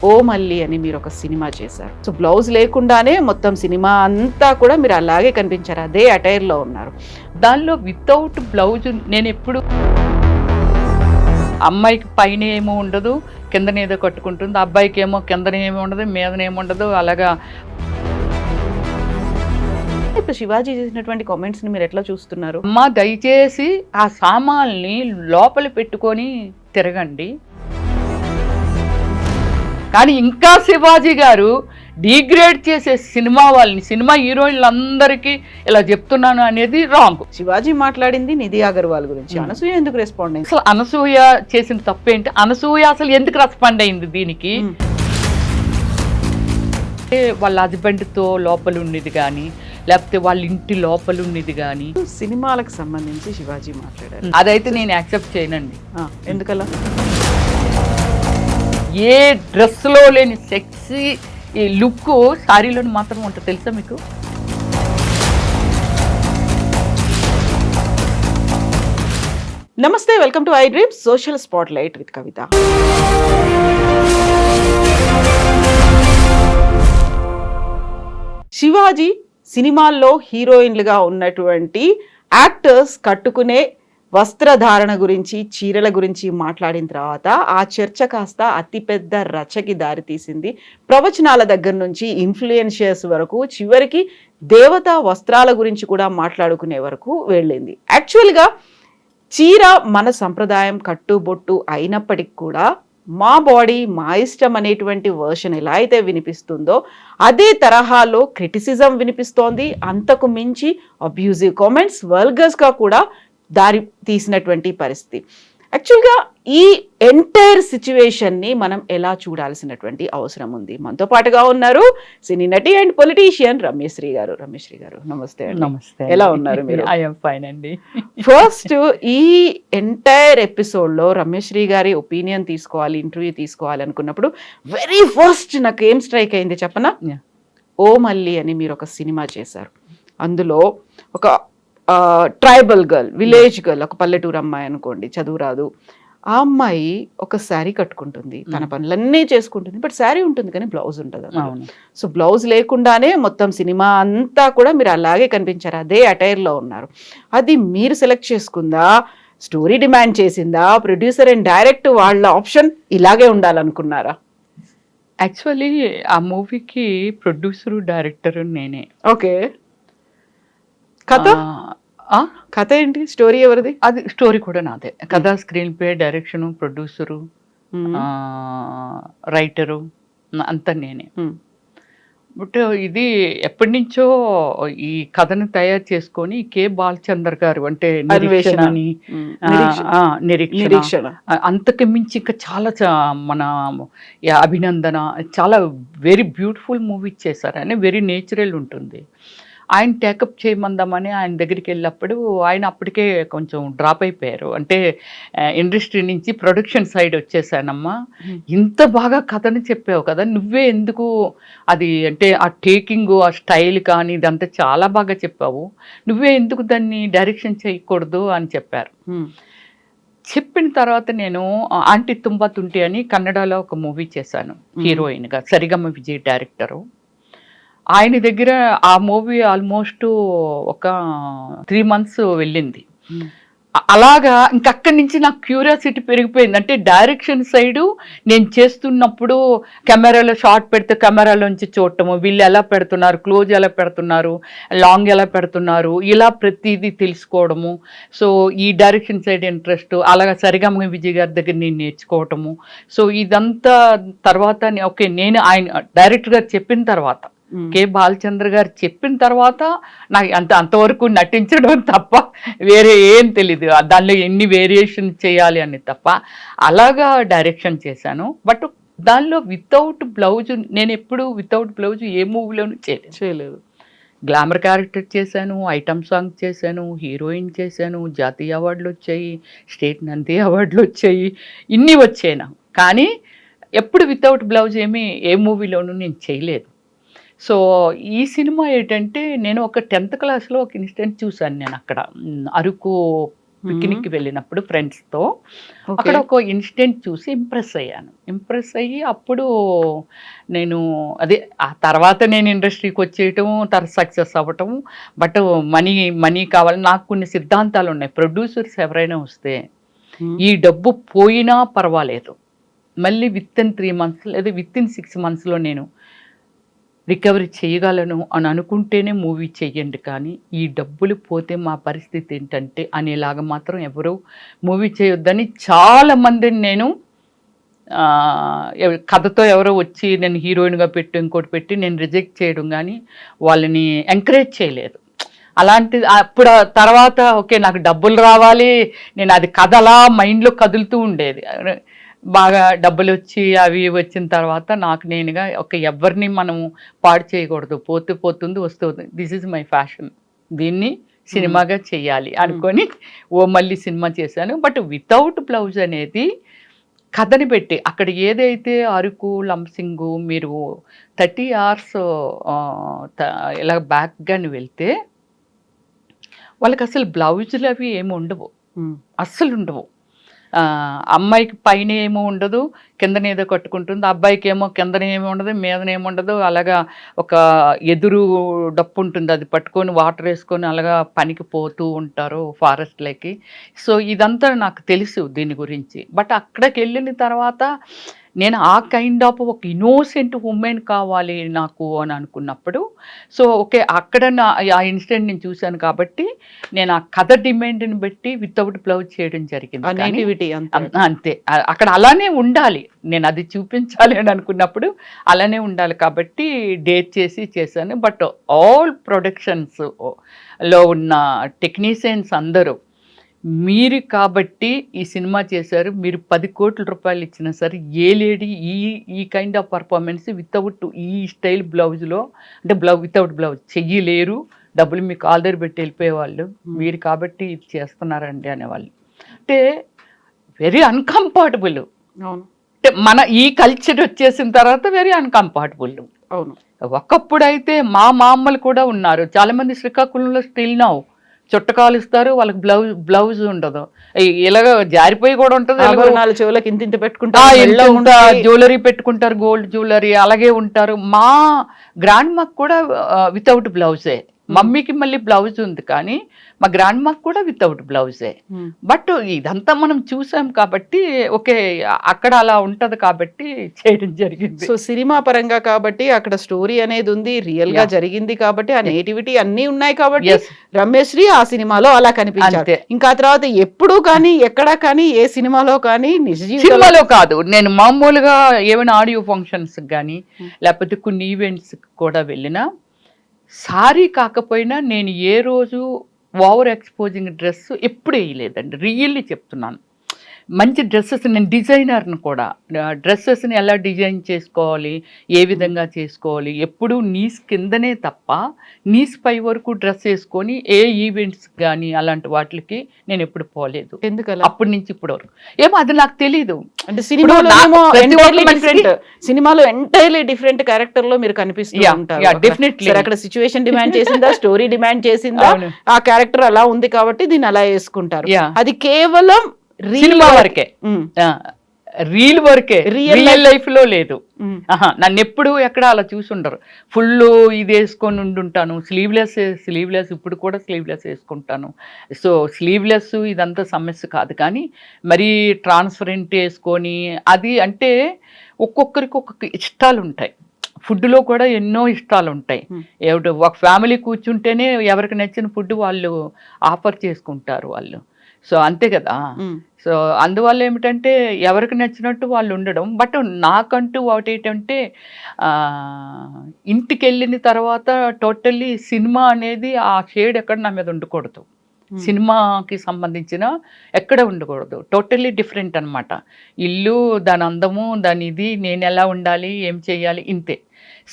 ఓ మల్లి అని మీరు ఒక సినిమా చేశారు. సో బ్లౌజ్ లేకుండానే మొత్తం సినిమా అంతా కూడా మీరు అలాగే కనిపించారు, అదే అటైర్ లో ఉన్నారు. దానిలో వితౌట్ బ్లౌజ్ నేను ఎప్పుడు అమ్మాయికి పైన ఏమో ఉండదు, కిందనేదో కట్టుకుంటుంది, అబ్బాయికి ఏమో కిందనేమో ఉండదు, మీదనేమో ఉండదు. అలాగా ఇప్పుడు శివాజీ చేసినటువంటి కామెంట్స్ ని మీరు ఎట్లా చూస్తున్నారు? అమ్మ దయచేసి ఆ సామాన్ని లోపల పెట్టుకొని తిరగండి. కానీ ఇంకా శివాజీ గారు డిగ్రేడ్ చేసే సినిమా వాళ్ళని, సినిమా హీరోయిన్లందరికీ ఇలా చెప్తున్నాను అనేది రాంగ్. శివాజీ మాట్లాడింది నిధి అగర్వాల్ గురించి, అనసూయ ఎందుకు రెస్పాండ్ అయింది? అసలు అనసూయ చేసిన తప్పేంటి? అనసూయ అసలు ఎందుకు రెస్పాండ్ అయింది దీనికి? వాళ్ళ హస్బెండ్తో లోపల ఉన్నది కానీ, లేకపోతే వాళ్ళ ఇంటి లోపల ఉన్నది కానీ. సినిమాలకు సంబంధించి శివాజీ మాట్లాడారు, అదైతే నేను యాక్సెప్ట్ చేయనండి. ఎందుకలా? ఏ డ్రెస్లో లేని సెక్సీ ఈ లుక్ సారీలోని మాత్రం ఉంటుంది, తెలుసా మీకు? నమస్తే, welcome to iDreams social spotlight with Kavitha. Sivaji సినిమాల్లో హీరోయిన్లుగా ఉన్నటువంటి యాక్టర్స్ కట్టుకునే వస్త్రధారణ గురించి, చీరల గురించి మాట్లాడిన తర్వాత ఆ చర్చ కాస్త అతిపెద్ద రచకి దారితీసింది. ప్రవచనాల దగ్గర నుంచి ఇన్ఫ్లుయెన్షియర్స్ వరకు, చివరికి దేవతా వస్త్రాల గురించి కూడా మాట్లాడుకునే వరకు వెళ్ళింది. యాక్చువల్గా చీర మన సంప్రదాయం, కట్టుబొట్టు అయినప్పటికీ కూడా మా బాడీ మా ఇష్టం అనేటువంటి వర్షన్ ఎలా అయితే వినిపిస్తుందో అదే తరహాలో క్రిటిసిజం వినిపిస్తోంది. అంతకు మించి అబ్యూజివ్ కామెంట్స్, వల్గర్స్గా కూడా దారి తీసినటువంటి పరిస్థితి. యాక్చువల్గా ఈ ఎంటైర్ సిచ్యువేషన్ని మనం ఎలా చూడాల్సినటువంటి అవసరం ఉంది. మనతో పాటుగా ఉన్నారు సినీ నటి అండ్ పొలిటీషియన్ రమ్యశ్రీ గారు. రమ్యశ్రీ గారు నమస్తే. నమస్తే, ఎలా ఉన్నారు మీరు? ఐ యామ్ ఫైన్ అండి. ఫస్ట్ ఈ ఎంటైర్ ఎపిసోడ్లో రమ్యశ్రీ గారి ఒపీనియన్ తీసుకోవాలి, ఇంటర్వ్యూ తీసుకోవాలి అనుకున్నప్పుడు వెరీ ఫస్ట్ నాకు ఏం స్ట్రైక్ అయింది చెప్పనా? ఓ మల్లి అని మీరు ఒక సినిమా చేశారు. అందులో ఒక ట్రైబల్ గర్ల్, విలేజ్ గర్ల్, ఒక పల్లెటూరు అమ్మాయి అనుకోండి, చదువు రాదు, ఆ అమ్మాయి ఒక శారీ కట్టుకుంటుంది, తన పనులన్నీ చేసుకుంటుంది, బట్ శారీ ఉంటుంది కానీ బ్లౌజ్ ఉంటుంది. సో బ్లౌజ్ లేకుండానే మొత్తం సినిమా అంతా కూడా మీరు అలాగే కనిపించారు, అదే అటైర్లో ఉన్నారు. అది మీరు సెలెక్ట్ చేసుకుందా, స్టోరీ డిమాండ్ చేసిందా, ప్రొడ్యూసర్ అండ్ డైరెక్ట్ వాళ్ళ ఆప్షన్ ఇలాగే ఉండాలనుకున్నారా? యాక్చువల్లీ ఆ మూవీకి ప్రొడ్యూసరు, డైరెక్టరు నేనే. ఓకే, కథ ఏంటి, స్టోరీ ఎవరిది? అది స్టోరీ కూడా నాదే. కథ, screen play, direction, producer, writer అంతా నేనే. బట్ ఇది ఎప్పటి నుంచో ఈ కథను తయారు చేసుకొని కె బాలచందర్ గారు, అంటే నిరీక్షణ, అంతకు మించి ఇంకా చాలా మన అభినందన, చాలా వెరీ బ్యూటిఫుల్ మూవీ చేశారు. అని వెరీ నేచురల్ ఉంటుంది. ఆయన టేకప్ చేయమందామని ఆయన దగ్గరికి వెళ్ళినప్పుడు ఆయన అప్పటికే కొంచెం డ్రాప్ అయిపోయారు. అంటే ఇండస్ట్రీ నుంచి ప్రొడక్షన్ సైడ్ వచ్చేసానమ్మా, ఇంత బాగా కథను చెప్పావు కదా, నువ్వే ఎందుకు అది, అంటే ఆ టేకింగ్, ఆ స్టైల్ కానీ ఇదంతా చాలా బాగా చెప్పావు, నువ్వే ఎందుకు దాన్ని డైరెక్షన్ చేయకూడదు అని చెప్పారు. చెప్పిన తర్వాత నేను ఆంటీ తుంబా తుంటి అని కన్నడలో ఒక మూవీ చేశాను హీరోయిన్గా, సరిగమ విజయ్ డైరెక్టరు. ఆయన దగ్గర ఆ మూవీ ఆల్మోస్ట్ ఒక 3 months వెళ్ళింది. అలాగా ఇంకక్కడి నుంచి నాకు క్యూరియాసిటీ పెరిగిపోయింది. అంటే డైరెక్షన్ సైడు నేను చేస్తున్నప్పుడు కెమెరాలో షార్ట్ పెడితే కెమెరాలోంచి చూడటము, వీళ్ళు ఎలా పెడుతున్నారు, క్లోజ్ ఎలా పెడుతున్నారు, లాంగ్ ఎలా పెడుతున్నారు, ఇలా ప్రతిదీ తెలుసుకోవడము. సో ఈ డైరెక్షన్ సైడ్ ఇంట్రెస్ట్, అలాగా సరిగమ విజయ్ గారి దగ్గర నేను నేర్చుకోవటము. సో ఇదంతా తర్వాత ఓకే, నేను ఆయన డైరెక్టర్ గారు చెప్పిన తర్వాత, కె బాలచంద్ర గారు చెప్పిన తర్వాత నాకు అంతవరకు నటించడం తప్ప వేరే ఏం తెలీదు, దానిలో ఎన్ని వేరియేషన్ చేయాలి అని తప్ప. అలాగా డైరెక్షన్ చేశాను. బట్ దానిలో వితౌట్ బ్లౌజ్, నేను ఎప్పుడు వితౌట్ బ్లౌజ్ ఏ మూవీలోనూ చేయలేదు. గ్లామర్ క్యారెక్టర్ చేశాను, ఐటమ్ సాంగ్ చేశాను, హీరోయిన్ చేశాను, జాతీయ అవార్డులు వచ్చాయి, స్టేట్ నంది అవార్డులు వచ్చాయి, ఇన్ని వచ్చాయి నాకు. కానీ ఎప్పుడు వితౌట్ బ్లౌజ్ ఏ మూవీలోనూ నేను చేయలేదు. సో ఈ సినిమా ఏంటంటే, నేను ఒక 10th క్లాస్లో ఒక ఇన్సిడెంట్ చూశాను. నేను అక్కడ అరకు పిక్నిక్ వెళ్ళినప్పుడు ఫ్రెండ్స్తో. అక్కడ ఒక ఇన్సిడెంట్ చూసి ఇంప్రెస్ అయ్యి అప్పుడు నేను అదే ఆ తర్వాత నేను ఇండస్ట్రీకి వచ్చేయటం, తర్వాత సక్సెస్ అవ్వటం. బట్ మనీ కావాలి. నాకు కొన్ని సిద్ధాంతాలు ఉన్నాయి. ప్రొడ్యూసర్స్ ఎవరైనా వస్తే ఈ డబ్బు పోయినా పర్వాలేదు, మళ్ళీ వితిన్ 3 months లేదా వితిన్ 6 monthsలో నేను రికవరీ చేయగలను అని అనుకుంటేనే మూవీ చెయ్యండి, కానీ ఈ డబ్బులు పోతే మా పరిస్థితి ఏంటంటే అనేలాగా మాత్రం ఎవరు మూవీ చేయొద్దని చాలామందిని నేను కథతో ఎవరో వచ్చి నేను హీరోయిన్గా పెట్టి ఇంకోటి పెట్టి నేను రిజెక్ట్ చేయడం కానీ వాళ్ళని ఎంకరేజ్ చేయలేదు. అలాంటి అప్పుడు తర్వాత ఓకే నాకు డబ్బులు రావాలి, నేను అది కథ అలా మైండ్లో కదులుతూ ఉండేది. బాగా డబ్బులు వచ్చి అవి వచ్చిన తర్వాత నాకు నేనుగా ఎవరిని మనము పాడు చేయకూడదు, పోతే పోతుంది వస్తుంది, దిస్ ఈజ్ మై ఫ్యాషన్, దీన్ని సినిమాగా చెయ్యాలి అనుకొని మళ్ళీ సినిమా చేశాను. బట్ వితౌట్ బ్లౌజ్ అనేది కథని పెట్టి అక్కడ ఏదైతే అరకు లంసింగు మీరు 30 hours ఇలా బ్యాక్గాని వెళ్తే వాళ్ళకి అసలు బ్లౌజులు అవి ఏమి ఉండవు, అస్సలు ఉండవు. అమ్మాయికి పైన ఏమో ఉండదు, కిందనేదో కట్టుకుంటుంది, అబ్బాయికి ఏమో కిందనేమో ఉండదు, మీదనేమో ఉండదు. అలాగా ఒక ఎదురు డప్పు ఉంటుంది, అది పట్టుకొని వాటర్ వేసుకొని అలాగా పనికి పోతూ ఉంటారు ఫారెస్ట్లోకి. సో ఇదంతా నాకు తెలుసు దీని గురించి. బట్ అక్కడికి వెళ్ళిన తర్వాత నేను ఆ కైండ్ ఆఫ్ ఒక ఇన్నోసెంట్ ఉమెన్ కావాలి నాకు అని అనుకున్నప్పుడు, సో ఓకే అక్కడ ఆ ఇన్సిడెంట్ నేను చూశాను కాబట్టి నేను ఆ కథ డిమాండ్ని బట్టి వితౌట్ బ్లౌజ్ చేయడం జరిగింది. అంతే, అక్కడ అలానే ఉండాలి, నేను అది చూపించాలి అని అనుకున్నప్పుడు అలానే ఉండాలి కాబట్టి డేట్ చేశాను. బట్ ఆల్ ప్రొడక్షన్స్లో ఉన్న టెక్నీషియన్స్ అందరూ మీరు కాబట్టి ఈ సినిమా చేశారు, మీరు 10 కోట్ల రూపాయలు ఇచ్చినా సరే ఏ లేడీ ఈ కైండ్ ఆఫ్ పర్ఫార్మెన్స్ వితౌట్ ఈ స్టైల్ బ్లౌజ్లో అంటే వితౌట్ బ్లౌజ్ చెయ్యలేరు, డబ్బులు మీకు ఆల్రెడీ పెట్టి వెళ్ళిపోయేవాళ్ళు, మీరు కాబట్టి ఇది చేస్తున్నారండి అనేవాళ్ళు. అంటే వెరీ అన్కంఫర్టబుల్. అంటే మన ఈ కల్చర్ వచ్చేసిన తర్వాత వెరీ అన్కంఫర్టబుల్. అవును, ఒకప్పుడైతే మా అమ్మలు కూడా ఉన్నారు చాలామంది శ్రీకాకుళంలో స్టిల్ నౌ చుట్టకాలు ఇస్తారు, వాళ్ళకి బ్లౌజ్ ఉండదు, ఇలాగ జారిపోయి కూడా ఉంటుంది, జ్యువెలరీ పెట్టుకుంటారు, గోల్డ్ జ్యువెలరీ అలాగే ఉంటారు. మా గ్రాండ్ మాకు కూడా వితౌట్ బ్లౌజే, మమ్మీకి మళ్ళీ బ్లౌజ్ ఉంది కానీ మా గ్రాండ్ మాకు కూడా వితౌట్ బ్లౌజే. బట్ ఇదంతా మనం చూసాం కాబట్టి ఓకే అక్కడ అలా ఉంటది కాబట్టి చేయడం జరిగింది. సో సినిమా పరంగా కాబట్టి అక్కడ స్టోరీ అనేది ఉంది, రియల్ గా జరిగింది కాబట్టి ఆ నేటివిటీ అన్ని ఉన్నాయి కాబట్టి రమేశ్రీ ఆ సినిమాలో అలా కనిపించారు. ఇంకా తర్వాత ఎప్పుడు కానీ ఎక్కడా కానీ ఏ సినిమాలో కానీ నిజ జీవితంలో కాదు, నేను మామూలుగా ఏమైనా ఆడియో ఫంక్షన్స్ కానీ లేకపోతే కొన్ని ఈవెంట్స్ కూడా వెళ్ళినా సారీ కాకపోయినా నేను ఏ రోజు ఓవర్ ఎక్స్పోజింగ్ డ్రెస్ ఎప్పుడు వేయలేదండి, రియల్లీ చెప్తున్నాను. మంచి డ్రెస్సెస్, నేను డిజైనర్ని కూడా, డ్రెస్సెస్ని ఎలా డిజైన్ చేసుకోవాలి, ఏ విధంగా చేసుకోవాలి, ఎప్పుడు నీస్ కిందనే తప్ప నీస్ పై వరకు డ్రెస్ వేసుకొని ఏ ఈవెంట్స్ కానీ అలాంటి వాటికి నేను ఎప్పుడు పోలేదు. ఎందుకలా? అప్పటి నుంచి ఇప్పటి వరకు ఏమో అది నాకు తెలీదు. అంటే సినిమాలో ఎంటైర్లీ డిఫరెంట్ క్యారెక్టర్ లో మీరు కనిపిస్తూ ఉంటారు. డెఫినెట్లీ అక్కడ సిచ్యువేషన్ డిమాండ్ చేసిందా, స్టోరీ డిమాండ్ చేసిందా, ఆ క్యారెక్టర్ అలా ఉంది కాబట్టి దీన్ని అలా వేసుకుంటారు. అది కేవలం సినిమా వరకే, రీల్ వరకే, రియల్ లైఫ్ లో లేదు. నన్ను ఎప్పుడు ఎక్కడ అలా చూసి ఉండరు. ఫుల్ ఇది వేసుకొని ఉండుంటాను, స్లీవ్లెస్ ఇప్పుడు కూడా స్లీవ్లెస్ వేసుకుంటాను. సో స్లీవ్లెస్ ఇదంతా సమస్య కాదు, కానీ మరీ ట్రాన్స్పరెంట్ వేసుకొని అది అంటే ఒక్కొక్కరికి ఒక్కొక్క ఇష్టాలు ఉంటాయి. ఫుడ్లో కూడా ఎన్నో ఇష్టాలు ఉంటాయి. ఒక ఫ్యామిలీ కూర్చుంటేనే ఎవరికి నచ్చిన ఫుడ్ వాళ్ళు ఆఫర్ చేసుకుంటారు వాళ్ళు. సో అంతే కదా. సో అందువల్ల ఏమిటంటే ఎవరికి నచ్చినట్టు వాళ్ళు ఉండడం. బట్ నాకంటూ ఒకటి ఏంటంటే ఇంటికి వెళ్ళిన తర్వాత టోటల్లీ సినిమా అనేది ఆ షేడ్ ఎక్కడ నా మీద ఉండకూడదు, సినిమాకి సంబంధించిన ఎక్కడ ఉండకూడదు, టోటల్లీ డిఫరెంట్ అనమాట. ఇల్లు, దాని అందము, దాని ఇది, నేను ఎలా ఉండాలి, ఏం చేయాలి, ఇంతే.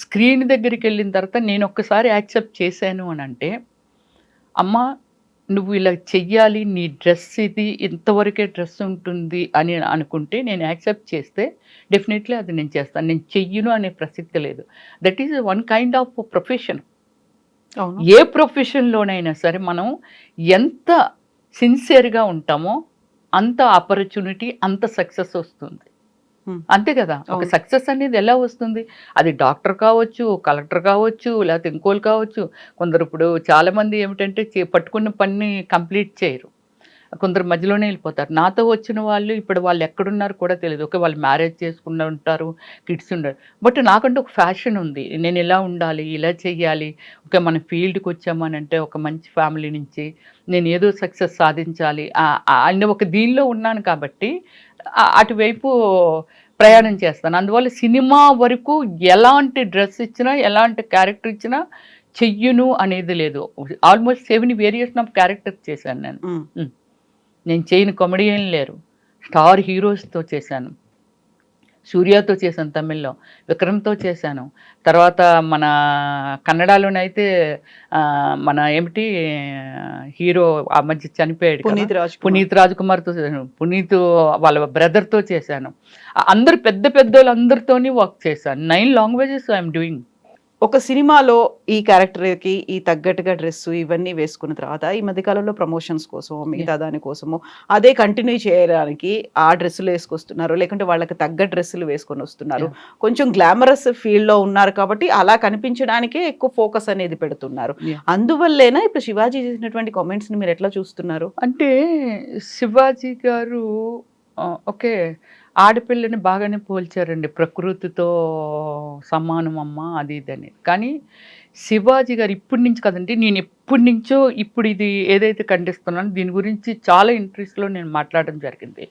స్క్రీన్ దగ్గరికి వెళ్ళిన తర్వాత నేను ఒక్కసారి యాక్సెప్ట్ చేశాను అని అంటే, అమ్మ నువ్వు ఇలా చెయ్యాలి, నీ డ్రెస్ ఇది, ఇంతవరకే డ్రెస్ ఉంటుంది అని అనుకుంటే నేను యాక్సెప్ట్ చేస్తే డెఫినెట్లీ అది నేను చేస్తాను. నేను చెయ్యను అనే ప్రసక్తి లేదు. That is one kind of profession. ఏ ప్రొఫెషన్లోనైనా సరే మనం ఎంత సిన్సియర్గా ఉంటామో అంత ఆపర్చునిటీ, అంత సక్సెస్ వస్తుంది. అంతే కదా. ఒక సక్సెస్ అనేది ఎలా వస్తుంది? అది డాక్టర్ కావచ్చు, కలెక్టర్ కావచ్చు, లేకపోతే ఇంకోళ్ళు కావచ్చు. కొందరు ఇప్పుడు చాలామంది ఏమిటంటే పట్టుకున్న పని కంప్లీట్ చేయరు. కొందరు మధ్యలోనే వెళ్ళిపోతారు. నాతో వచ్చిన వాళ్ళు ఇప్పుడు వాళ్ళు ఎక్కడున్నారు కూడా తెలీదు. ఓకే, వాళ్ళు మ్యారేజ్ చేసుకుని ఉంటారు, కిడ్స్ ఉండరు. బట్ నాకంటూ ఒక ఫ్యాషన్ ఉంది. నేను ఇలా ఉండాలి, ఇలా చెయ్యాలి. ఓకే, మన ఫీల్డ్‌కి వచ్చామనంటే ఒక మంచి ఫ్యామిలీ నుంచి నేను ఏదో సక్సెస్ సాధించాలి అనే ఒక దీనిలో ఉన్నాను కాబట్టి అటువైపు ప్రయాణం చేస్తాను. అందువల్ల సినిమా వరకు ఎలాంటి డ్రెస్ ఇచ్చినా, ఎలాంటి క్యారెక్టర్ ఇచ్చినా చెయ్యను అనేది లేదు. ఆల్మోస్ట్ 7 వేరియేషన్ ఆఫ్ క్యారెక్టర్స్ చేశాను నేను. నేను చేయని కామెడియన్ లేరు. స్టార్ హీరోస్‌తో చేశాను. సూర్యతో చేశాను తమిళ్‌లో, విక్రమ్‌తో చేశాను. తర్వాత మన కన్నడలోనైతే మన ఏమిటి హీరో ఆ మధ్య చనిపోయాడు కదా, పునీత్ రాజ్‌కుమార్‌తో చేశాను. పునీత్ వాళ్ళ బ్రదర్‌తో చేశాను. అందరూ పెద్ద పెద్దోళ్ళందరితోని వర్క్ చేశాను. 9 లాంగ్వేజెస్ ఐ యామ్ డూయింగ్. ఒక సినిమాలో ఈ క్యారెక్టర్‌కి ఈ తగ్గట్టుగా డ్రెస్సు ఇవన్నీ వేసుకున్న తర్వాత ఈ మధ్య కాలంలో ప్రమోషన్స్ కోసమో, మిగతా దాని కోసమో అదే కంటిన్యూ చేయడానికి ఆ డ్రెస్సులు వేసుకొస్తున్నారు. లేకుంటే వాళ్ళకి తగ్గ డ్రెస్సులు వేసుకొని వస్తున్నారు. కొంచెం గ్లామరస్ ఫీల్డ్‌లో ఉన్నారు కాబట్టి అలా కనిపించడానికే ఎక్కువ ఫోకస్ అనేది పెడుతున్నారు. అందువల్లేనా ఇప్పుడు శివాజీ చేసినటువంటి కామెంట్స్‌ని మీరు ఎట్లా చూస్తున్నారు? అంటే శివాజీ గారు ఓకే, ఆడపిల్లని బాగానే పోల్చారండి. ప్రకృతితో సమానం అమ్మ అది ఇది అని. కానీ శివాజీ గారు ఇప్పటి నుంచి కదండి, నేను ఎప్పటి నుంచో ఇప్పుడు ఇది ఏదైతే ఖండిస్తున్నానో దీని గురించి చాలా ఇంట్రెస్ట్‌లో నేను మాట్లాడడం జరిగింది.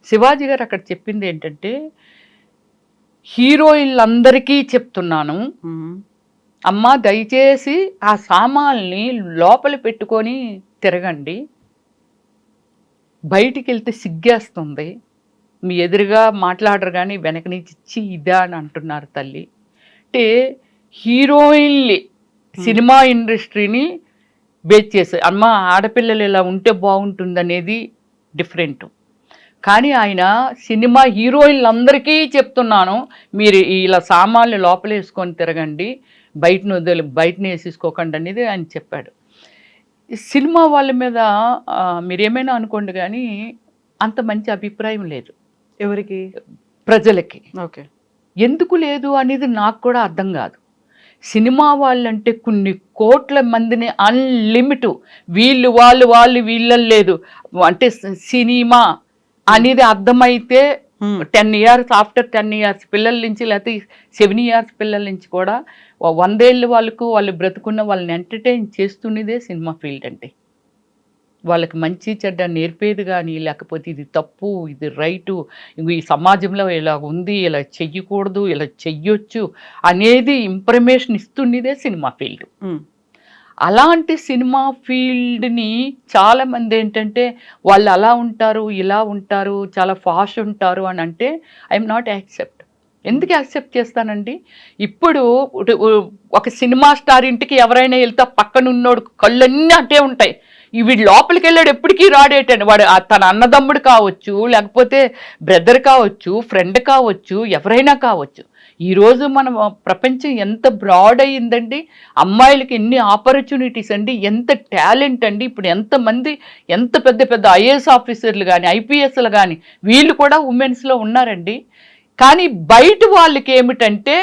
శివాజీ గారు అక్కడ చెప్పింది ఏంటంటే, హీరోయిన్లందరికీ చెప్తున్నాను, అమ్మ దయచేసి ఆ సామాల్ని లోపల పెట్టుకొని తిరగండి. బయటికి వెళ్తే సిగ్గేస్తుంది. మీ ఎదురుగా మాట్లాడరు కానీ వెనక నుంచి ఇచ్చి ఇదా అని అంటున్నారు తల్లి. అంటే హీరోయిన్లు సినిమా ఇండస్ట్రీని బేస్ చేశారు. అమ్మ ఆడపిల్లలు ఇలా ఉంటే బాగుంటుందనేది డిఫరెంట్. కానీ ఆయన సినిమా హీరోయిన్లందరికీ చెప్తున్నాను, మీరు ఇలా సామాన్లు లోపల వేసుకొని తిరగండి, బయటను వేసేసుకోకండి అనేది ఆయన చెప్పాడు. సినిమా వాళ్ళ మీద మీరేమైనా అనుకోండి కానీ అంత మంచి అభిప్రాయం లేదు. ఎవరికి? ప్రజలకి. ఓకే. ఎందుకు లేదు అనేది నాకు కూడా అర్థం కాదు. సినిమా వాళ్ళంటే కొన్ని కోట్ల మందిని అన్లిమిట్, వాళ్ళు వీళ్ళని లేదు అంటే సినిమా అనేది అర్థమైతే 10 ఇయర్స్ ఆఫ్టర్ 10 ఇయర్స్ పిల్లల నుంచి లేకపోతే 7 ఇయర్స్ పిల్లల నుంచి కూడా 100 ఏళ్ళ వాళ్ళు బ్రతుకున్న వాళ్ళని ఎంటర్టైన్ చేస్తున్నదే సినిమా ఫీల్డ్ అంటే. వాళ్ళకి మంచి చెడ్డ నేర్పేది కానీ, లేకపోతే ఇది తప్పు, ఇది రైటు, ఈ సమాజంలో ఇలా ఉంది, ఇలా చెయ్యకూడదు, ఇలా చెయ్యొచ్చు అనేది ఇన్ఫర్మేషన్ ఇస్తున్నదే సినిమా ఫీల్డ్. అలాంటి సినిమా ఫీల్డ్ని చాలామంది ఏంటంటే వాళ్ళు అలా ఉంటారు, ఇలా ఉంటారు, చాలా ఫాస్ట్ ఉంటారు అని అంటే ఐఎమ్ నాట్ యాక్సెప్ట్. ఎందుకు యాక్సెప్ట్ చేస్తానండి? ఇప్పుడు ఒక సినిమా స్టార్ ఇంటికి ఎవరైనా వెళ్తే పక్కన ఉన్నోడు కళ్ళన్నీ అట్టే ఉంటాయి. వీడు లోపలికి వెళ్ళాడు ఎప్పటికీ రాడేటండి. వాడు తన అన్నదమ్ముడు కావచ్చు, లేకపోతే బ్రదర్ కావచ్చు, ఫ్రెండ్ కావచ్చు, ఎవరైనా కావచ్చు. ఈరోజు మన ప్రపంచం ఎంత బ్రాడ్ అయ్యిందండి. అమ్మాయిలకి ఎన్ని ఆపర్చునిటీస్ అండి, ఎంత టాలెంట్ అండి. ఇప్పుడు ఎంతమంది ఎంత పెద్ద పెద్ద ఐఏఎస్ ఆఫీసర్లు కానీ, ఐపీఎస్లు కానీ వీళ్ళు కూడా ఉమెన్స్లో ఉన్నారండి. కానీ బయట వాళ్ళకి ఏమిటంటే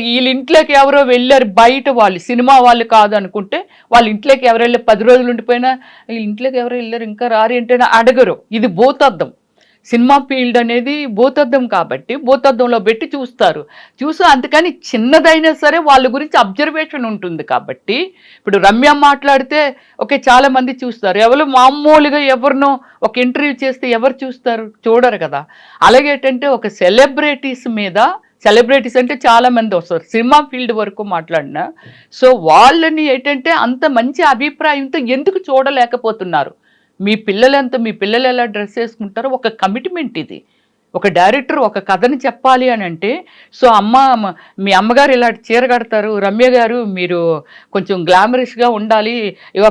వీళ్ళ ఇంట్లోకి ఎవరో వెళ్ళారు, బయట వాళ్ళు సినిమా వాళ్ళు కాదు అనుకుంటే వాళ్ళ ఇంట్లోకి ఎవరు వెళ్ళి 10 రోజులు ఉండిపోయినా వీళ్ళ ఇంట్లోకి ఎవరో వెళ్ళారు ఇంకా రారు ఏంటైనా అడగరు. ఇది భూతద్దం. సినిమా ఫీల్డ్ అనేది భూతద్దం కాబట్టి భూతద్దంలో పెట్టి చూస్తారు. అందుకని చిన్నదైనా సరే వాళ్ళ గురించి అబ్జర్వేషన్ ఉంటుంది కాబట్టి ఇప్పుడు రమ్య మాట్లాడితే ఓకే చాలామంది చూస్తారు. ఎవరు మామూలుగా ఎవరినో ఒక ఇంటర్వ్యూ చేస్తే ఎవరు చూస్తారు? చూడరు కదా. అలాగే ఏంటంటే ఒక సెలబ్రిటీస్ అంటే చాలామంది వస్తారు సినిమా ఫీల్డ్ వరకు మాట్లాడినా. సో వాళ్ళని ఏంటంటే అంత మంచి అభిప్రాయంతో ఎందుకు చూడలేకపోతున్నారు? మీ పిల్లలు ఎలా డ్రెస్ వేసుకుంటారో ఒక కమిట్మెంట్ ఇది. ఒక డైరెక్టర్ ఒక కథని చెప్పాలి అని అంటే, సో మీ అమ్మగారు ఇలా చీర కడతారు, రమ్య గారు మీరు కొంచెం గ్లామరస్గా ఉండాలి,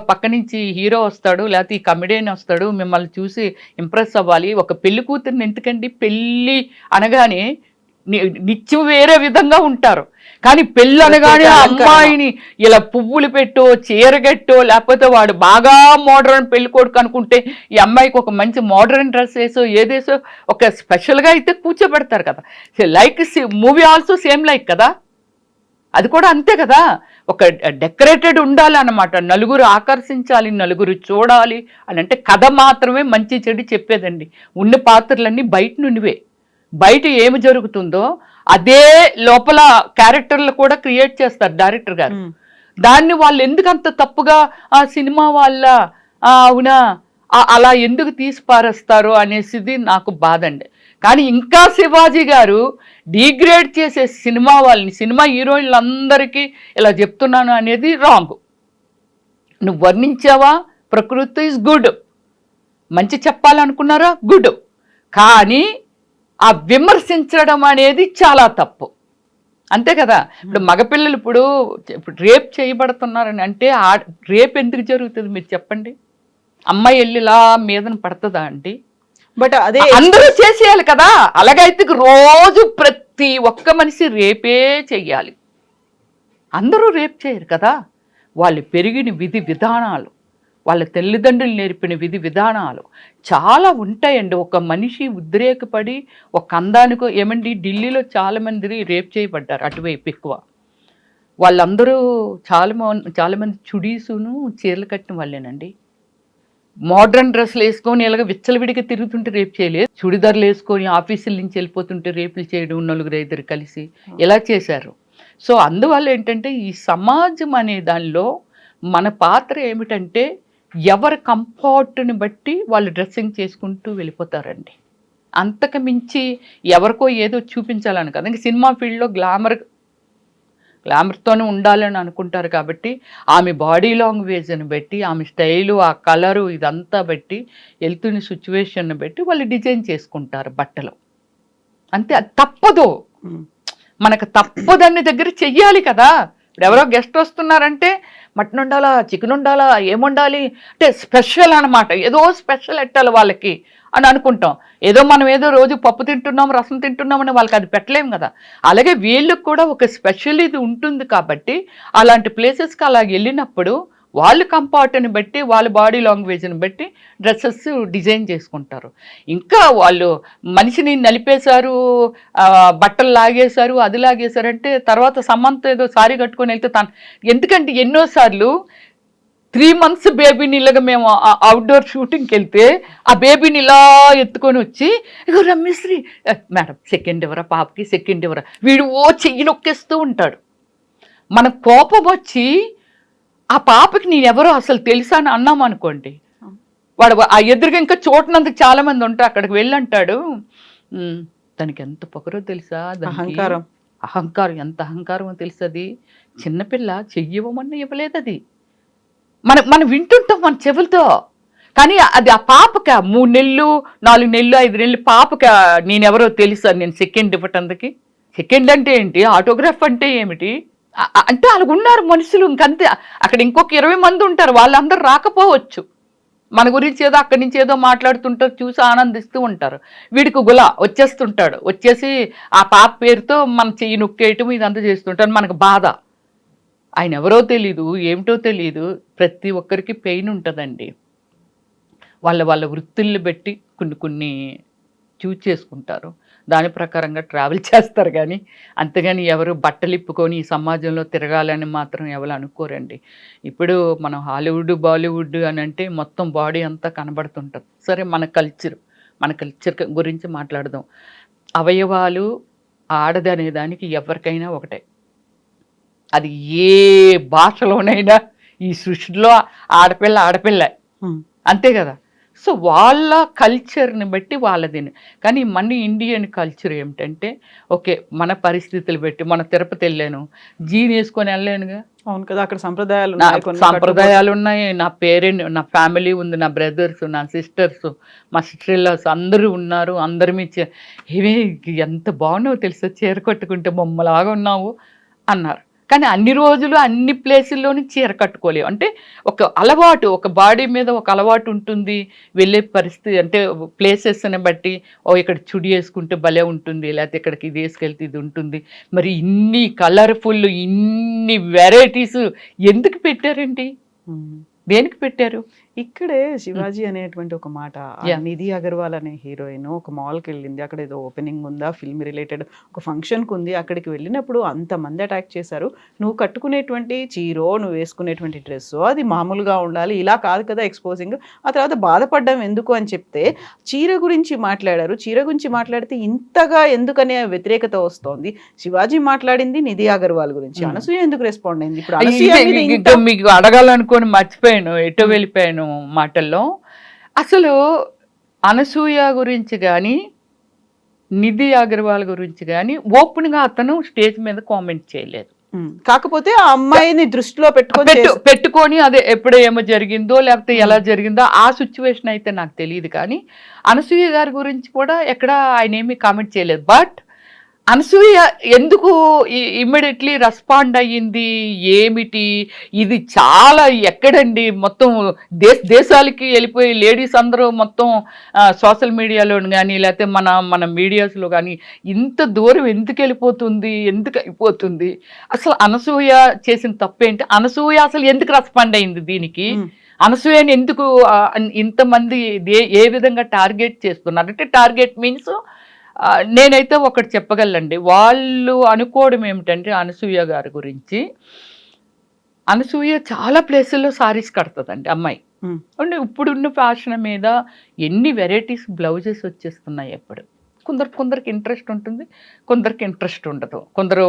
పక్క నుంచి హీరో వస్తాడు లేకపోతే ఈ కమెడియన్ వస్తాడు, మిమ్మల్ని చూసి ఇంప్రెస్ అవ్వాలి. ఒక పెళ్లి కూతురిని ఎందుకండి, పెళ్ళి అనగానే నిత్యం వేరే విధంగా ఉంటారు. కానీ పెళ్ళి అనగానే ఆ అమ్మాయిని ఇలా పువ్వులు పెట్టో చీరగట్టో లేకపోతే వాడు బాగా మోడర్న్ పెళ్లి కొడుకు అనుకుంటే ఈ అమ్మాయికి ఒక మంచి మోడర్న్ డ్రెస్ వేసో ఏదేసో ఒక స్పెషల్గా అయితే కూర్చోబెడతారు కదా. Like movie also same like కదా, అది కూడా అంతే కదా. ఒక డెకరేటెడ్ ఉండాలి అన్నమాట, నలుగురు ఆకర్షించాలి, నలుగురు చూడాలి అని అంటే కథ మాత్రమే మంచి చెడు చెప్పేదండి. ఉన్న పాత్రలన్నీ బయట నుండివే, బయట ఏమి జరుగుతుందో అదే లోపల క్యారెక్టర్లు కూడా క్రియేట్ చేస్తారు డైరెక్టర్ గారు. దాన్ని వాళ్ళు ఎందుకు అంత తప్పుగా ఆ సినిమా వాళ్ళ అవునా అలా ఎందుకు తీసి పారేస్తారు అనేసిది నాకు బాధ అండి. కానీ ఇంకా శివాజీ గారు డిగ్రేడ్ చేసే సినిమా వాళ్ళని, సినిమా హీరోయిన్లందరికీ ఇలా చెప్తున్నాను అనేది రాంగ్. నువ్వు వర్ణించావా, ప్రకృతి ఈజ్ గుడ్, మంచి చెప్పాలనుకున్నారా గుడ్, కానీ ఆ విమర్శించడం అనేది చాలా తప్పు, అంతే కదా. ఇప్పుడు మగపిల్లలు ఇప్పుడు రేప్ చేయబడుతున్నారని అంటే రేప్ ఎందుకు జరుగుతుంది మీరు చెప్పండి? అమ్మాయి వెళ్ళిలా మీదన పడుతుందా అండి? బట్ అదే అందరూ చేసేయాలి కదా. అలాగైతే రోజు ప్రతి ఒక్క మనిషి రేపే చెయ్యాలి. అందరూ రేప్ చేయరు కదా. వాళ్ళు పెరిగిన విధి విధానాలు, వాళ్ళ తల్లిదండ్రులు నేర్పిన విధి విధానాలు చాలా ఉంటాయండి. ఒక మనిషి ఉద్రేకపడి ఒక అందానికో ఏమండి ఢిల్లీలో చాలామంది రేప్ చేయబడ్డారు అటువైపు ఎక్కువ. వాళ్ళందరూ చాలామంది చుడీసును చీరలు కట్టిన వాళ్ళేనండి. మోడ్రన్ డ్రెస్సులు వేసుకొని ఇలాగ విచ్చలవిడిగా తిరుగుతుంటే రేపు చేయలేదు. చుడిదార్లు వేసుకొని ఆఫీసుల నుంచి వెళ్ళిపోతుంటే రేపులు చేయడం, 4-5 కలిసి ఇలా చేశారు. సో అందువల్ల ఏంటంటే ఈ సమాజం అనే దానిలో మన పాత్ర ఏమిటంటే ఎవరి కంఫర్ట్ని బట్టి వాళ్ళు డ్రెస్సింగ్ చేసుకుంటూ వెళ్ళిపోతారండి. అంతకు మించి ఎవరికో ఏదో చూపించాలని కదా. ఇంకా సినిమా ఫీల్డ్లో గ్లామర్తోనే ఉండాలని అనుకుంటారు కాబట్టి ఆమె బాడీ లాంగ్వేజ్ని బట్టి, ఆమె స్టైలు, ఆ కలరు ఇదంతా బట్టి, వెళ్తున్న సిచ్యువేషన్ని బట్టి వాళ్ళు డిజైన్ చేసుకుంటారు బట్టలు, అంతే. అది తప్పదు, మనకు తప్పదని దగ్గర చెయ్యాలి కదా. ఇప్పుడు ఎవరో గెస్ట్ వస్తున్నారంటే మటన్ ఉండాలా, చికెన్ ఉండాలా, ఏముండాలి అంటే స్పెషల్ అనమాట, ఏదో స్పెషల్ ఎట్టాలి వాళ్ళకి అని అనుకుంటాం. మనం ఏదో రోజు పప్పు తింటున్నాం, రసం తింటున్నామని వాళ్ళకి అది పెట్టలేము కదా. అలాగే వీళ్ళకి కూడా ఒక స్పెషల్ ఇది ఉంటుంది కాబట్టి అలాంటి ప్లేసెస్కి అలా వెళ్ళినప్పుడు వాళ్ళు కంఫర్ట్ని బట్టి, వాళ్ళ బాడీ లాంగ్వేజ్ని బట్టి డ్రెస్సెస్ డిజైన్ చేసుకుంటారు. ఇంకా వాళ్ళు మనిషిని నలిపేశారు, బట్టలు లాగేశారు, అది లాగేశారంటే తర్వాత సమంత ఏదో సారీ కట్టుకొని వెళ్తే ఎందుకంటే ఎన్నోసార్లు 3 months బేబీని ఇలాగ మేము అవుట్డోర్ షూటింగ్కి వెళ్తే ఆ బేబీని ఇలా ఎత్తుకొని వచ్చి ఇగో రమ్యశ్రీ మేడం సెకండ్ ఎవరా పాపకి, సెకండ్ ఎవరా, వీడు చెయ్యి నొక్కేస్తూ ఉంటాడు. మన కోపం వచ్చి ఆ పాపకి నేనెవరో అసలు తెలుసా అని అన్నాం అనుకోండి, వాడు ఆ ఎదురుగా ఇంకా చూడనందుకు చాలామంది ఉంటారు, అక్కడికి వెళ్ళంటాడు తనకి ఎంత పొగరో తెలుసా, అహంకారం ఎంత అహంకారమో తెలుసు, అది చిన్నపిల్ల చెయ్యవమన్నా ఇవ్వలేదు, అది మనం వింటుంటాం మన చెవులతో. కానీ అది ఆ పాపక 3 నెలలు 4 నెలలు 5 నెలలు పాపక నేనెవరో తెలుసా నేను సెకండ్ ఇవ్వటందుకి. సెకండ్ అంటే ఏంటి, ఆటోగ్రాఫ్ అంటే ఏమిటి అంటే అలాగున్నారు మనుషులు. ఇంకంతే, అక్కడ ఇంకొక 20 మంది ఉంటారు, వాళ్ళందరూ రాకపోవచ్చు, మన గురించి ఏదో అక్కడి నుంచి ఏదో మాట్లాడుతుంటారు, చూసి ఆనందిస్తూ ఉంటారు. వీడికి గులా వచ్చేస్తుంటాడు, వచ్చేసి ఆ పాప పేరుతో మన చెయ్యి నొక్కేయటం ఇదంతా చేస్తుంటారు. మనకు బాధ, ఆయన ఎవరో తెలీదు, ఏమిటో తెలీదు. ప్రతి ఒక్కరికి పెయిన్ ఉంటుందండి. వాళ్ళ వృత్తుల్ని బట్టి కొన్ని చూజ్ చేసుకుంటారు, దాని ప్రకారంగా ట్రావెల్ చేస్తారు. కానీ అంతేగాని ఎవరు బట్టలు ఇప్పుకొని ఈ సమాజంలో తిరగాలని మాత్రం ఎవరు అనుకోరండి. ఇప్పుడు మనం హాలీవుడ్ బాలీవుడ్ అని అంటే మొత్తం బాడీ అంతా కనబడుతుంటుంది. సరే, మన కల్చర్ గురించి మాట్లాడదాం. అవయవాలు ఆడది అనే దానికి ఎవరికైనా ఒకటే, అది ఏ భాషలోనైనా ఈ సృష్టిలో ఆడపిల్ల అంతే కదా. సో వాళ్ళ కల్చర్ని బట్టి వాళ్ళదిని. కానీ మన ఇండియన్ కల్చర్ ఏమిటంటే ఓకే, మన పరిస్థితులు బట్టి, మన తిరుపతి వెళ్ళాను జీన్ వేసుకొని వెళ్ళానుగా, అవును కదా, అక్కడ సంప్రదాయాలు ఉన్నాయి. నా ఫ్యామిలీ ఉంది, నా బ్రదర్స్, నా సిస్టర్స్, మా సిస్టర్లాస్ అందరూ ఉన్నారు. అందరి మీద ఏమే ఎంత బాగున్నావు తెలుసా, చీర కట్టుకుంటే బొమ్మలాగా ఉన్నావు అన్నారు. కానీ అన్ని రోజులు అన్ని ప్లేసుల్లోని చీర కట్టుకోలేవు. అంటే ఒక అలవాటు, ఒక బాడీ మీద ఒక అలవాటు ఉంటుంది. వెళ్ళే పరిస్థితి అంటే ప్లేసెస్ని బట్టి ఇక్కడ చుడి వేసుకుంటే భలే ఉంటుంది, లేకపోతే ఇక్కడికి ఇది వేసుకెళ్తే ఇది ఉంటుంది. మరి ఇన్ని కలర్ఫుల్, ఇన్ని వెరైటీస్ ఎందుకు పెట్టారండి? దేనికి పెట్టారు? ఇక్కడే శివాజీ అనేటువంటి ఒక మాట, నిధి అగర్వాల్ అనే హీరోయిన్ ఒక మాల్కి వెళ్ళింది, అక్కడ ఏదో ఓపెనింగ్ ఉందా, ఫిల్మ్ రిలేటెడ్ ఒక ఫంక్షన్కి ఉంది, అక్కడికి వెళ్ళినప్పుడు అంతమంది అటాక్ చేశారు, నువ్వు కట్టుకునేటువంటి చీరో నువ్వు వేసుకునేటువంటి డ్రెస్సో అది మామూలుగా ఉండాలి, ఇలా కాదు కదా ఎక్స్పోజింగ్. ఆ తర్వాత బాధపడ్డం ఎందుకు అని చెప్తే చీర గురించి మాట్లాడారు. చీర గురించి మాట్లాడితే ఇంతగా ఎందుకనే వ్యతిరేకత వస్తోంది? శివాజీ మాట్లాడింది నిధి అగర్వాల్ గురించి, అనసూయ ఎందుకు రెస్పాండ్ అయింది? ఇప్పుడు అనసూయ మీకు అడగాలనుకొని మర్చిపోయాను, ఎటో వెళ్ళిపోయాను మాటల్లో. అసలు అనసూయ గురించి కానీ నిధి అగర్వాల్ గురించి కానీ ఓపెన్గా అతను స్టేజ్ మీద కామెంట్ చేయలేదు. కాకపోతే ఆ అమ్మాయిని దృష్టిలో పెట్టుకొని అదే ఎప్పుడు ఏమో జరిగిందో లేకపోతే ఎలా జరిగిందో ఆ సిచ్యువేషన్ అయితే నాకు తెలియదు. కానీ అనసూయ గారి గురించి కూడా ఎక్కడ ఆయన ఏమీ కామెంట్ చేయలేదు. బట్ అనసూయ ఎందుకు ఇమ్మీడియట్లీ రెస్పాండ్ అయ్యింది ఏమిటి? ఇది చాలా ఎక్కడండి, మొత్తం దేశాలకి వెళ్ళిపోయి లేడీస్ అందరూ మొత్తం సోషల్ మీడియాలో కానీ లేకపోతే మన మీడియాస్లో కానీ ఇంత దూరం ఎందుకు వెళ్ళిపోతుంది, ఎందుకు అయిపోతుంది? అసలు అనసూయ చేసిన తప్పేంటి? అనసూయ అసలు ఎందుకు రెస్పాండ్ అయింది దీనికి? అనసూయని ఎందుకు ఇంతమంది ఏ విధంగా టార్గెట్ చేస్తున్నారు? అంటే టార్గెట్ మీన్స్ నేనైతే ఒకటి చెప్పగలండి, వాళ్ళు అనుకోవడం ఏమిటంటే అనసూయ గారి గురించి, అనసూయ చాలా ప్లేసుల్లో సారీస్ కడుతుందండి అమ్మాయి. అంటే ఇప్పుడున్న ఫ్యాషన్ మీద ఎన్ని వెరైటీస్ బ్లౌజెస్ వచ్చేస్తున్నాయి. ఎప్పుడు కొందరికి ఇంట్రెస్ట్ ఉంటుంది, కొందరికి ఇంట్రెస్ట్ ఉండదు. కొందరు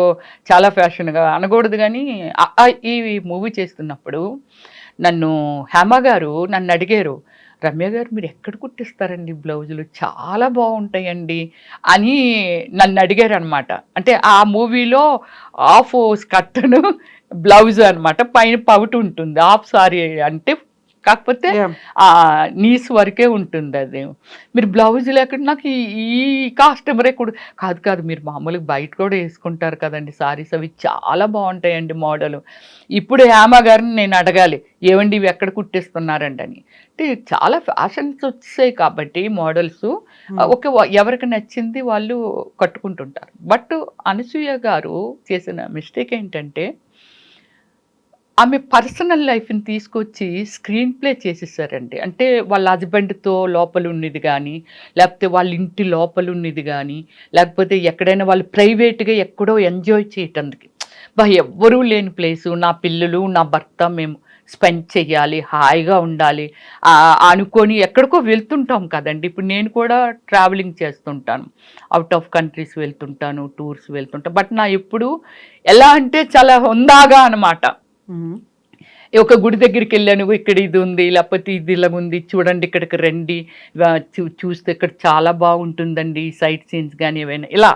చాలా ఫ్యాషన్గా అనకూడదు. కానీ ఈ మూవీ చేస్తున్నప్పుడు నన్ను హేమ గారు నన్ను అడిగారు, రమ్య గారు మీరు ఎక్కడ కుట్టిస్తారండి బ్లౌజులు, చాలా బాగుంటాయండి అని నన్ను అడిగారు అనమాట. అంటే ఆ మూవీలో హాఫ్ స్కర్ట్ను బ్లౌజ్ అనమాట, పైన పౌట్ ఉంటుంది, హాఫ్ సారీ అంటే కాకపోతే నీస్ వరకే ఉంటుంది. అది మీరు బ్లౌజ్ లేకుండా నాకు ఈ కస్టమరే కూడా కాదు మీరు మామూలుగా బయట కూడా వేసుకుంటారు కదండి సారీస్, అవి చాలా బాగుంటాయండి మోడల్. ఇప్పుడు హేమ గారిని నేను అడగాలి, ఏమండి ఇవి ఎక్కడ కుట్టిస్తున్నారండి అని. అంటే చాలా ఫ్యాషన్స్ వచ్చాయి కాబట్టి మోడల్స్ ఎవరికి నచ్చింది వాళ్ళు కట్టుకుంటుంటారు. బట్ అనసూయ గారు చేసిన మిస్టేక్ ఏంటంటే ఆమె పర్సనల్ లైఫ్ని తీసుకొచ్చి స్క్రీన్ ప్లే చేసేసారండి. అంటే వాళ్ళ హస్బెండ్తో లోపల ఉన్నది కానీ లేకపోతే వాళ్ళ ఇంటి లోపల ఉన్నది కానీ లేకపోతే ఎక్కడైనా వాళ్ళు ప్రైవేట్గా ఎక్కడో ఎంజాయ్ చేయటానికి ఎవ్వరూ లేని ప్లేసు, నా పిల్లలు నా భర్త మేము స్పెండ్ చెయ్యాలి, హాయిగా ఉండాలి అనుకొని ఎక్కడికో వెళ్తుంటాం కదండి. ఇప్పుడు నేను కూడా ట్రావెలింగ్ చేస్తుంటాను, అవుట్ ఆఫ్ కంట్రీస్ వెళ్తుంటాను, టూర్స్ వెళ్తుంటాను. బట్ నా ఎప్పుడు ఎలా అంటే చాలా హుందాగా అనమాట. ఒక గుడి దగ్గరికి వెళ్ళాను, ఇక్కడ ఇది ఉంది లేకపోతే ఇది ఇలా ఉంది చూడండి, ఇక్కడికి రండి చూస్తే ఇక్కడ చాలా బాగుంటుందండి సైట్ సీన్స్ కానీ ఏవైనా ఇలా.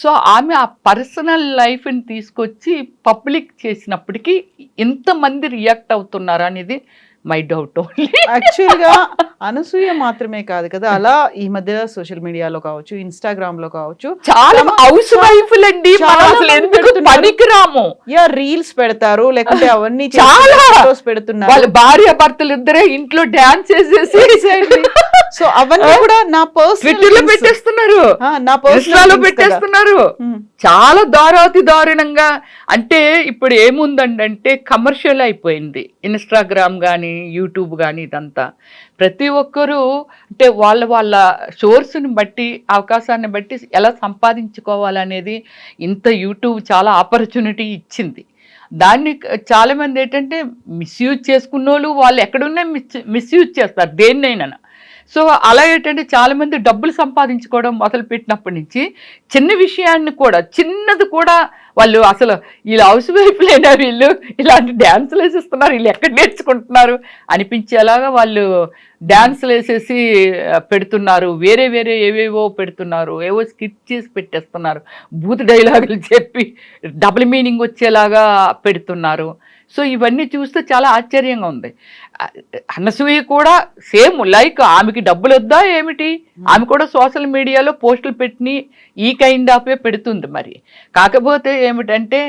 సో ఆమె ఆ పర్సనల్ లైఫ్ని తీసుకొచ్చి పబ్లిక్ చేసినప్పటికీ ఇంతమంది రియాక్ట్ అవుతున్నారు అనేది మై డౌట్ ఓన్లీ. యాక్చువల్గా అనసూయ మాత్రమే కాదు కదా, అలా ఈ మధ్య సోషల్ మీడియాలో కావచ్చు, ఇన్స్టాగ్రామ్ లో కావచ్చు, చాలా హౌస్ వైఫ్లు అండి పనికిరాము రీల్స్ పెడతారు, లేకపోతే అవన్నీ చాలా పెడుతున్నారు. వాళ్ళ భార్య భర్తలు ఇద్దరే ఇంట్లో డాన్స్ చేసేసి సో అవన్నీ కూడా నా పర్సనల్ పెట్టేస్తున్నారు, నా పర్సనల్ పెట్టేస్తున్నారు. చాలా దారుణంగా. అంటే ఇప్పుడు ఏముందండి అంటే కమర్షియల్ అయిపోయింది ఇన్స్టాగ్రామ్ కానీ యూట్యూబ్ కానీ ఇదంతా. ప్రతి ఒక్కరూ అంటే వాళ్ళ సోర్స్ని బట్టి అవకాశాన్ని బట్టి ఎలా సంపాదించుకోవాలనేది ఇంత యూట్యూబ్ చాలా ఆపర్చునిటీ ఇచ్చింది. దాన్ని చాలామంది ఏంటంటే మిస్యూజ్ చేసుకున్న వాళ్ళు ఎక్కడున్నా మిస్యూజ్ చేస్తారు దేన్నైనా. సో అలా ఏంటంటే చాలామంది డబ్బులు సంపాదించుకోవడం మొదలుపెట్టినప్పటి నుంచి చిన్న విషయాన్ని కూడా చిన్నది కూడా వాళ్ళు అసలు వీళ్ళు హౌస్ వైఫ్లైనా వీళ్ళు ఇలాంటి డ్యాన్సులు వేసేస్తున్నారు, వీళ్ళు ఎక్కడ నేర్చుకుంటున్నారు అనిపించేలాగా వాళ్ళు డ్యాన్సులు వేసేసి పెడుతున్నారు, వేరే ఏవేవో పెడుతున్నారు, ఏవో స్కిట్ చేసి పెట్టేస్తున్నారు, బూత్ డైలాగులు చెప్పి డబుల్ మీనింగ్ వచ్చేలాగా పెడుతున్నారు. సో ఇవన్నీ చూస్తే చాలా ఆశ్చర్యంగా ఉంది. అనసూయ కూడా సేమ్ లైక్ ఆమెకి డబ్బులు వద్దా ఏమిటి, ఆమె కూడా సోషల్ మీడియాలో పోస్టులు పెట్టి ఈ కైండ్ ఆఫే పెడుతుంది. మరి కాకపోతే ఏమిటంటే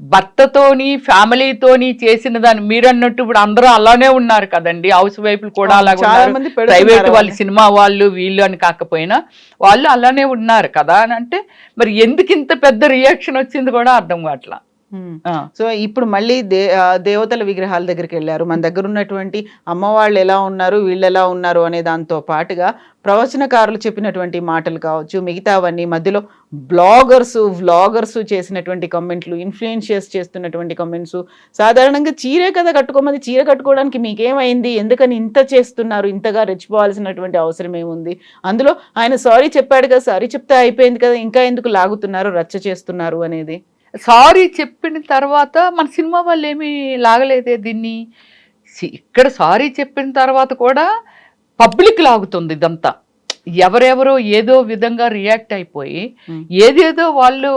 భర్తతోని ఫ్యామిలీతోని చేసిన దాన్ని మీరు అన్నట్టు ఇప్పుడు అందరూ అలానే ఉన్నారు కదండి. హౌస్ వైఫ్లు కూడా అలాగే చాలా ఉన్నారు, మంది ప్రైవేట్ పెడుతున్నారు వాళ్ళు, సినిమా వాళ్ళు, వీళ్ళు అని కాకపోయినా వాళ్ళు అలానే ఉన్నారు కదా అని అంటే మరి ఎందుకు ఇంత పెద్ద రియాక్షన్ వచ్చింది కూడా అర్థం కావట్లా. సో ఇప్పుడు మళ్ళీ దేవతల విగ్రహాల దగ్గరికి వెళ్ళారు. మన దగ్గర ఉన్నటువంటి అమ్మవాళ్ళు ఎలా ఉన్నారు, వీళ్ళు ఎలా ఉన్నారు అనే దాంతో పాటుగా ప్రవచనకారులు చెప్పినటువంటి మాటలు కావచ్చు, మిగతావన్నీ మధ్యలో వ్లాగర్స్ చేసినటువంటి కమెంట్లు, ఇన్ఫ్లుయెన్షియర్స్ చేస్తున్నటువంటి కమెంట్స్, సాధారణంగా చీరే కదా కట్టుకోమని, చీర కట్టుకోవడానికి మీకేమైంది, ఎందుకని ఇంత చేస్తున్నారు, ఇంతగా రెచ్చిపోవాల్సినటువంటి అవసరం ఏముంది, అందులో ఆయన సారీ చెప్పాడు కదా, సారీ చెప్తే అయిపోయింది కదా, ఇంకా ఎందుకు లాగుతున్నారు, రచ్చ చేస్తున్నారు అనేది. సారీ చెప్పిన తర్వాత మన సినిమా వాళ్ళు ఏమీ లాగలేదే దీన్ని. ఇక్కడ సారీ చెప్పిన తర్వాత కూడా పబ్లిక్ లాగుతుంది ఇదంతా. ఎవరెవరో ఏదో విధంగా రియాక్ట్ అయిపోయి ఏదేదో వాళ్ళు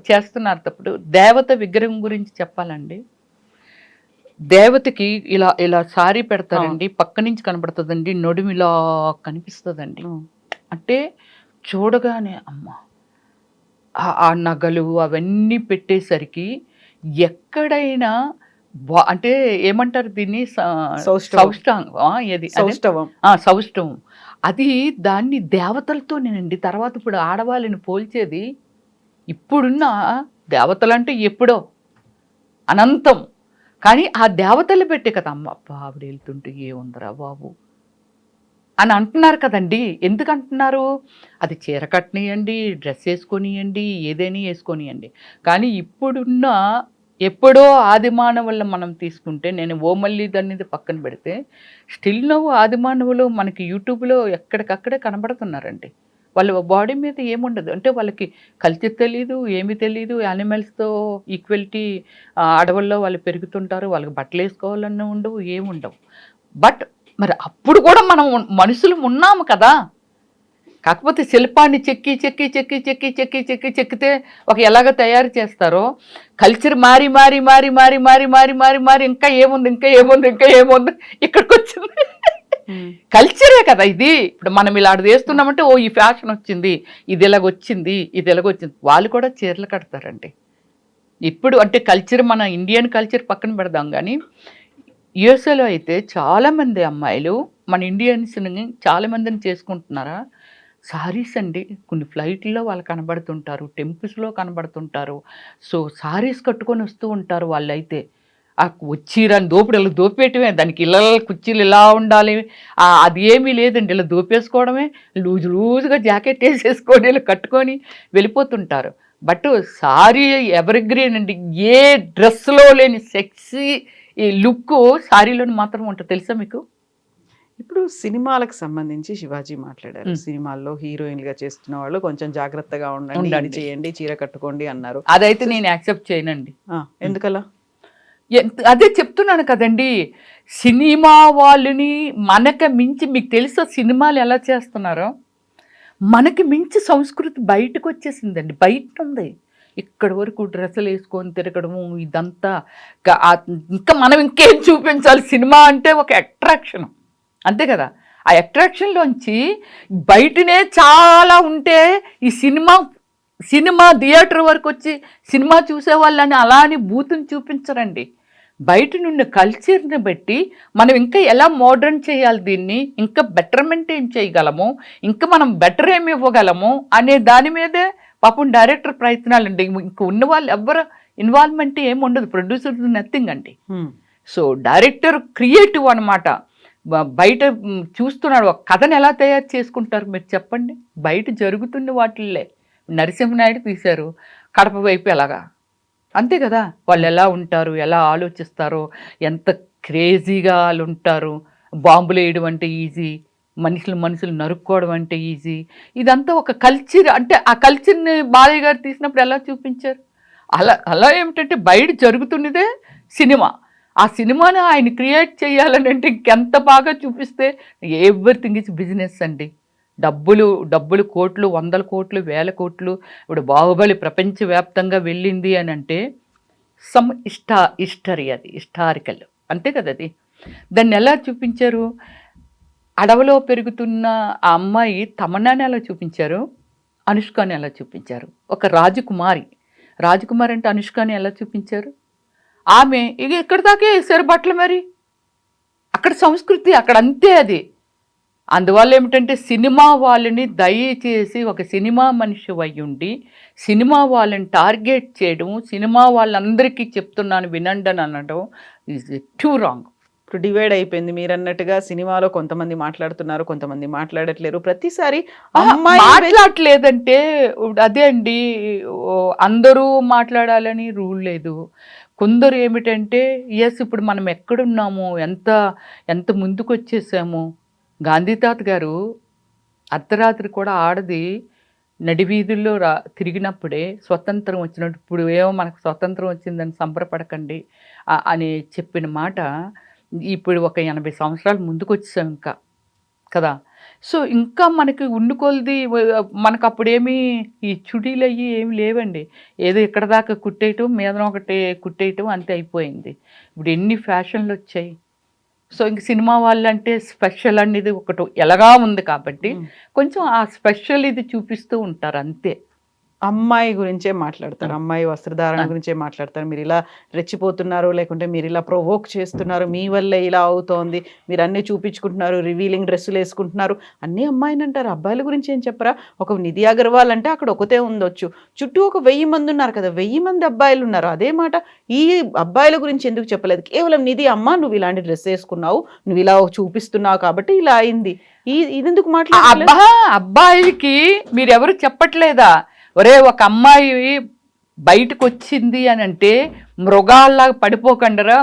చేస్తున్నారు. తప్పుడు దేవత విగ్రహం గురించి చెప్పాలండి. దేవతకి ఇలా ఇలా సారీ పెడతారండి, పక్క నుంచి కనబడుతుందండి, నడుము ఇలా కనిపిస్తుందండి. అంటే చూడగానే అమ్మ ఆ నగలు అవన్నీ పెట్టేసరికి ఎక్కడైనా అంటే ఏమంటారు దీన్ని, సౌష్ఠవం. అది దాన్ని దేవతలతోనేనండి. తర్వాత ఇప్పుడు ఆడవాళ్ళని పోల్చేది, ఇప్పుడున్న దేవతలంటే ఎప్పుడో అనంతం, కానీ ఆ దేవతలు పెట్టే కదా అమ్మ ఆవిడ వెళ్తుంటే ఏముందరా బాబు అని అంటున్నారు కదండి. ఎందుకు అంటున్నారు? అది చీర కట్టనియండి, డ్రెస్ వేసుకొనియండి, ఏదైనా వేసుకొనియండి. కానీ ఇప్పుడున్న ఎప్పుడో ఆదిమానవులను మనం తీసుకుంటే, నేను ఓమల్లి దాన్ని పక్కన పెడితే స్టిల్ నవ్వు ఆదిమానవులు మనకి యూట్యూబ్లో ఎక్కడికక్కడే కనబడుతున్నారండి. వాళ్ళ బాడీ మీద ఏముండదు, అంటే వాళ్ళకి కల్చర్ తెలీదు, ఏమి తెలీదు. యానిమల్స్తో ఈక్వలిటీ, అడవుల్లో వాళ్ళు పెరుగుతుంటారు, వాళ్ళకి బట్టలు వేసుకోవాలన్న ఉండవు, ఏముండవు. బట్ మరి అప్పుడు కూడా మనం మనుషులు ఉన్నాము కదా. కాకపోతే శిల్పాన్ని చెక్కితే ఒక ఎలాగ తయారు చేస్తారో కల్చర్ మారి ఇంకా ఏముంది ఇక్కడికి వచ్చింది. కల్చరే కదా ఇది. ఇప్పుడు మనం ఇలా వేస్తున్నామంటే ఓ ఈ ఫ్యాషన్ వచ్చింది, ఇది ఎలాగొచ్చింది. వాళ్ళు కూడా చీరలు కడతారండి ఇప్పుడు. అంటే కల్చర్, మన ఇండియన్ కల్చర్ పక్కన పెడదాం కానీ యుఎస్ఏలో అయితే చాలామంది అమ్మాయిలు మన ఇండియన్స్ని చాలామందిని చేసుకుంటున్నారా సారీస్ అండి. కొన్ని ఫ్లైట్లో వాళ్ళు కనబడుతుంటారు, టెంపుల్స్లో కనబడుతుంటారు. సో సారీస్ కట్టుకొని వస్తూ ఉంటారు వాళ్ళైతే. ఆ వచ్చిరని ఇలా దోపేయటమే, దానికి ఇలా కుర్చీలు ఇలా ఉండాలి, అది ఏమీ లేదండి. ఇలా దోపేసుకోవడమే, లూజుగా జాకెట్ వేసేసుకొని ఇలా కట్టుకొని వెళ్ళిపోతుంటారు. బట్ సారీ ఎవర్ గ్రీన్ అండి. ఏ డ్రెస్లో లేని సెక్సీ ఈ లుక్ సారీలోని మాత్రం ఉంటుంది, తెలుసా మీకు? ఇప్పుడు సినిమాలకు సంబంధించి శివాజీ మాట్లాడారు. సినిమాల్లో హీరోయిన్లుగా చేస్తున్న వాళ్ళు కొంచెం జాగ్రత్తగా ఉండండి, చేయండి, చీర కట్టుకోండి అన్నారు. అదైతే నేను యాక్సెప్ట్ చేయనండి. ఎందుకలా? అదే చెప్తున్నాను కదండి. సినిమా వాళ్ళని మనకి మించి, మీకు తెలుసా సినిమాలు ఎలా చేస్తున్నారో, మనకి మించి సంస్కృతి బయటకు వచ్చేసిందండి. బయట ఉంది. ఇక్కడ వరకు డ్రెస్సులు వేసుకొని తిరగడము ఇదంతా. ఇంకా మనం ఇంకేం చూపించాలి? సినిమా అంటే ఒక అట్రాక్షన్, అంతే కదా. ఆ అట్రాక్షన్లోంచి బయటనే చాలా ఉంటే ఈ సినిమా థియేటర్ వరకు వచ్చి సినిమా చూసేవాళ్ళని అలా అని బూతుని చూపించరండి. బయట నుండి కల్చర్ని బట్టి మనం ఇంకా ఎలా మోడర్న్ చేయాలి, దీన్ని ఇంకా బెటర్మెంట్ ఏం చేయగలము, ఇంకా మనం బెటర్ ఏమి ఇవ్వగలము అనే దాని మీదే పాపం డైరెక్టర్ ప్రయత్నాలు అండి. ఇంక ఉన్న వాళ్ళు ఎవ్వరు ఇన్వాల్వ్మెంట్ ఏమి ఉండదు, ప్రొడ్యూసర్ నథింగ్ అండి. సో డైరెక్టర్ క్రియేటివ్ అనమాట. బయట చూస్తున్నాడు, ఒక కథను ఎలా తయారు చేసుకుంటారు మీరు చెప్పండి. బయట జరుగుతున్న వాటిల్లే నరసింహనాయుడు తీశారు, కడప వైపు ఎలాగా, అంతే కదా. వాళ్ళు ఎలా ఉంటారు, ఎలా ఆలోచిస్తారో, ఎంత క్రేజీగా వాళ్ళు ఉంటారు. బాంబులు వేయడం అంటే ఈజీ, మనుషులు నరుక్కోవడం అంటే ఈజీ. ఇదంతా ఒక కల్చర్. అంటే ఆ కల్చర్ని బాలయ్య గారు తీసినప్పుడు ఎలా చూపించారు? అలా ఏమిటంటే బయట జరుగుతున్నదే సినిమా. ఆ సినిమాని ఆయన క్రియేట్ చేయాలని అంటే ఇంకెంత బాగా చూపిస్తే, ఎవ్రీథింగ్ ఈజ్ బిజినెస్ అండి. డబ్బులు కోట్లు, 100 కోట్లు, 1000 కోట్లు. ఇప్పుడు బాహుబలి ప్రపంచవ్యాప్తంగా వెళ్ళింది అని అంటే సమ్ హిస్టరీ, అది హిస్టారికల్, అంతే కదా. అది దాన్ని ఎలా చూపించారు? అడవిలో పెరుగుతున్న ఆ అమ్మాయి తమన్నాని ఎలా చూపించారు, అనుష్కని ఎలా చూపించారు. ఒక రాజకుమారి అంటే అనుష్కని ఎలా చూపించారు. ఆమె ఇక ఎక్కడి దాకే వేసారు బట్టలు మరి. అక్కడ సంస్కృతి అక్కడ అంతే అది. అందువల్ల ఏమిటంటే సినిమా వాళ్ళని దయచేసి ఒక సినిమా మనిషి అయ్యుండి సినిమా వాళ్ళని టార్గెట్ చేయడం, సినిమా వాళ్ళందరికీ చెప్తున్నాను వినండి అని అనడం ఈజ్ టూ రాంగ్. ఇప్పుడు డివైడ్ అయిపోయింది మీరన్నట్టుగా. సినిమాలో కొంతమంది మాట్లాడుతున్నారు, కొంతమంది మాట్లాడట్లేరు. ప్రతిసారి అమ్మాయి మాట్లాడలేదంటే అదే అండి, అందరూ మాట్లాడాలని రూల్ లేదు. కొందరు ఏమిటంటే ఎస్ ఇప్పుడు మనం ఎక్కడున్నాము, ఎంత ఎంత ముందుకు వచ్చేసాము. గాంధీ తాత గారు అర్ధరాత్రి కూడా ఆడది నడివీధుల్లో తిరిగినప్పుడే స్వతంత్రం వచ్చినట్టు, ఇప్పుడు ఏమో మనకు స్వతంత్రం వచ్చిందని సంబరపడకండి అని చెప్పిన మాట ఇప్పుడు ఒక 80 సంవత్సరాలు ముందుకు వచ్చేసాం ఇంకా కదా. సో ఇంకా మనకి ఉండుకొలది మనకు అప్పుడేమీ ఈ చుడీలు అయ్యి ఏమి లేవండి. ఏదో ఇక్కడ దాకా కుట్టేయటం, మీద ఒకటి కుట్టేయటం అంతే అయిపోయింది. ఇప్పుడు ఎన్ని ఫ్యాషన్లు వచ్చాయి. సో ఇంక సినిమా వాళ్ళంటే స్పెషల్ అనేది ఒకటి ఎలాగా ఉంది కాబట్టి కొంచెం ఆ స్పెషల్ ఇది చూపిస్తూ ఉంటారు అంతే. అమ్మాయి గురించే మాట్లాడతారు, అమ్మాయి వస్త్రధారణ గురించే మాట్లాడతారు. మీరు ఇలా రెచ్చిపోతున్నారు, లేకుంటే మీరు ఇలా ప్రొవోక్ చేస్తున్నారు, మీ వల్లే ఇలా అవుతోంది, మీరు అన్నీ చూపించుకుంటున్నారు, రివీలింగ్ డ్రెస్సులు వేసుకుంటున్నారు, అన్నీ అమ్మాయిని అంటారు. అబ్బాయిల గురించి ఏం చెప్పరా? ఒక నిధి అగర్వాల్ అంటే అక్కడ ఒకతే ఉండొచ్చు, చుట్టూ ఒక 1000 మంది ఉన్నారు కదా, 1000 మంది అబ్బాయిలు ఉన్నారు. అదే మాట ఈ అబ్బాయిల గురించి ఎందుకు చెప్పలేదు? కేవలం నిధి అమ్మ నువ్వు ఇలాంటి డ్రెస్ వేసుకున్నావు, నువ్వు ఇలా చూపిస్తున్నావు కాబట్టి ఇలా అయింది, ఇదెందుకు మాట్లాడ? అబ్బాయిలకి మీరెవరు చెప్పట్లేదా? ఒరే ఒక అమ్మాయి బయటకు వచ్చింది అని అంటే మృగాల్లాగా పడిపోకండరా,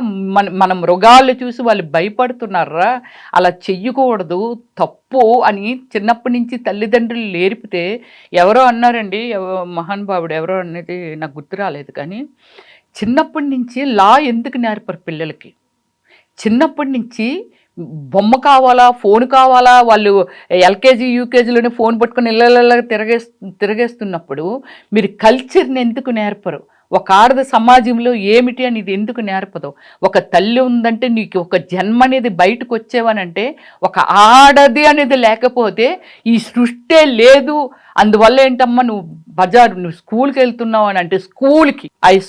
మన మృగాలు చూసి వాళ్ళు భయపడుతున్నారా, అలా చెయ్యకూడదు, తప్పు అని చిన్నప్పటి నుంచి తల్లిదండ్రులు నేర్పితే. ఎవరో అన్నారండి, మహానుభావుడు ఎవరో అనేది నాకు గుర్తు రాలేదు, కానీ చిన్నప్పటి నుంచి లా ఎందుకు నేర్పరు పిల్లలకి? చిన్నప్పటి నుంచి బొమ్మ కావాలా, ఫోన్ కావాలా, వాళ్ళు ఎల్కేజీ యూకేజీలోనే ఫోన్ పట్టుకొని ఇళ్ళ తిరగేస్తున్నప్పుడు మీరు కల్చర్ని ఎందుకు నేర్పరు? ఒక ఆడద సమాజంలో ఏమిటి అని ఇది ఎందుకు నేర్పదు? ఒక తల్లి ఉందంటే నీకు ఒక జన్మ అనేది బయటకు వచ్చేవనంటే, ఒక ఆడది అనేది లేకపోతే ఈ సృష్టే లేదు. అందువల్ల ఏంటమ్మా నువ్వు నువ్వు స్కూల్కి వెళ్తున్నావు అని అంటే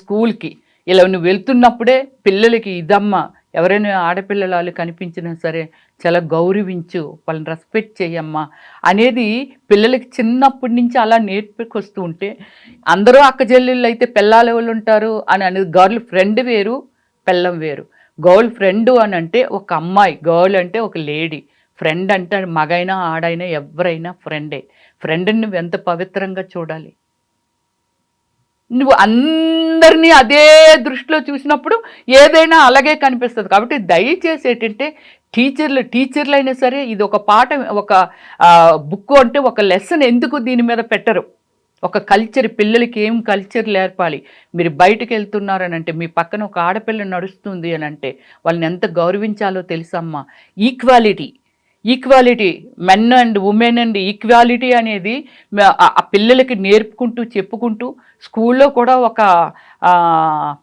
స్కూల్కి ఇలా నువ్వు వెళ్తున్నప్పుడే పిల్లలకి ఇదమ్మా, ఎవరైనా ఆడపిల్లలు కనిపించినా సరే చాలా గౌరవించు, వాళ్ళని రెస్పెక్ట్ చేయమ్మా అనేది పిల్లలకి చిన్నప్పటి నుంచి అలా నేర్పుకొస్తూ ఉంటే, అందరూ అక్కచెల్లెళ్ళు అయితే పెళ్ళాలు ఎవరు ఉంటారు అని అనేది, గర్ల్ ఫ్రెండ్ వేరు, పెళ్ళం వేరు. గర్ల్ ఫ్రెండ్ అని అంటే ఒక అమ్మాయి, గర్ల్ అంటే ఒక లేడీ, ఫ్రెండ్ అంటే మగైనా ఆడైనా ఎవరైనా ఫ్రెండే. ఫ్రెండ్ని నువ్వు ఎంత పవిత్రంగా చూడాలి. నువ్వు అందరినీ అదే దృష్టిలో చూసినప్పుడు ఏదైనా అలాగే కనిపిస్తుంది. కాబట్టి దయచేసి ఏంటంటే టీచర్లు అయినా సరే ఇది ఒక పాఠ, ఒక బుక్ అంటే ఒక లెసన్ ఎందుకు దీని మీద పెట్టరు? ఒక కల్చర్, పిల్లలకి ఏం కల్చర్ నేర్పాలి. మీరు బయటకు వెళ్తున్నారని అంటే, మీ పక్కన ఒక ఆడపిల్ల నడుస్తుంది అని అంటే వాళ్ళని ఎంత గౌరవించాలో తెలుసమ్మా. Equality men and women and equality అనేది ఆ పిల్లలకి నేర్పుకుంటూ చెప్పుకుంటూ స్కూల్లో కూడా ఒక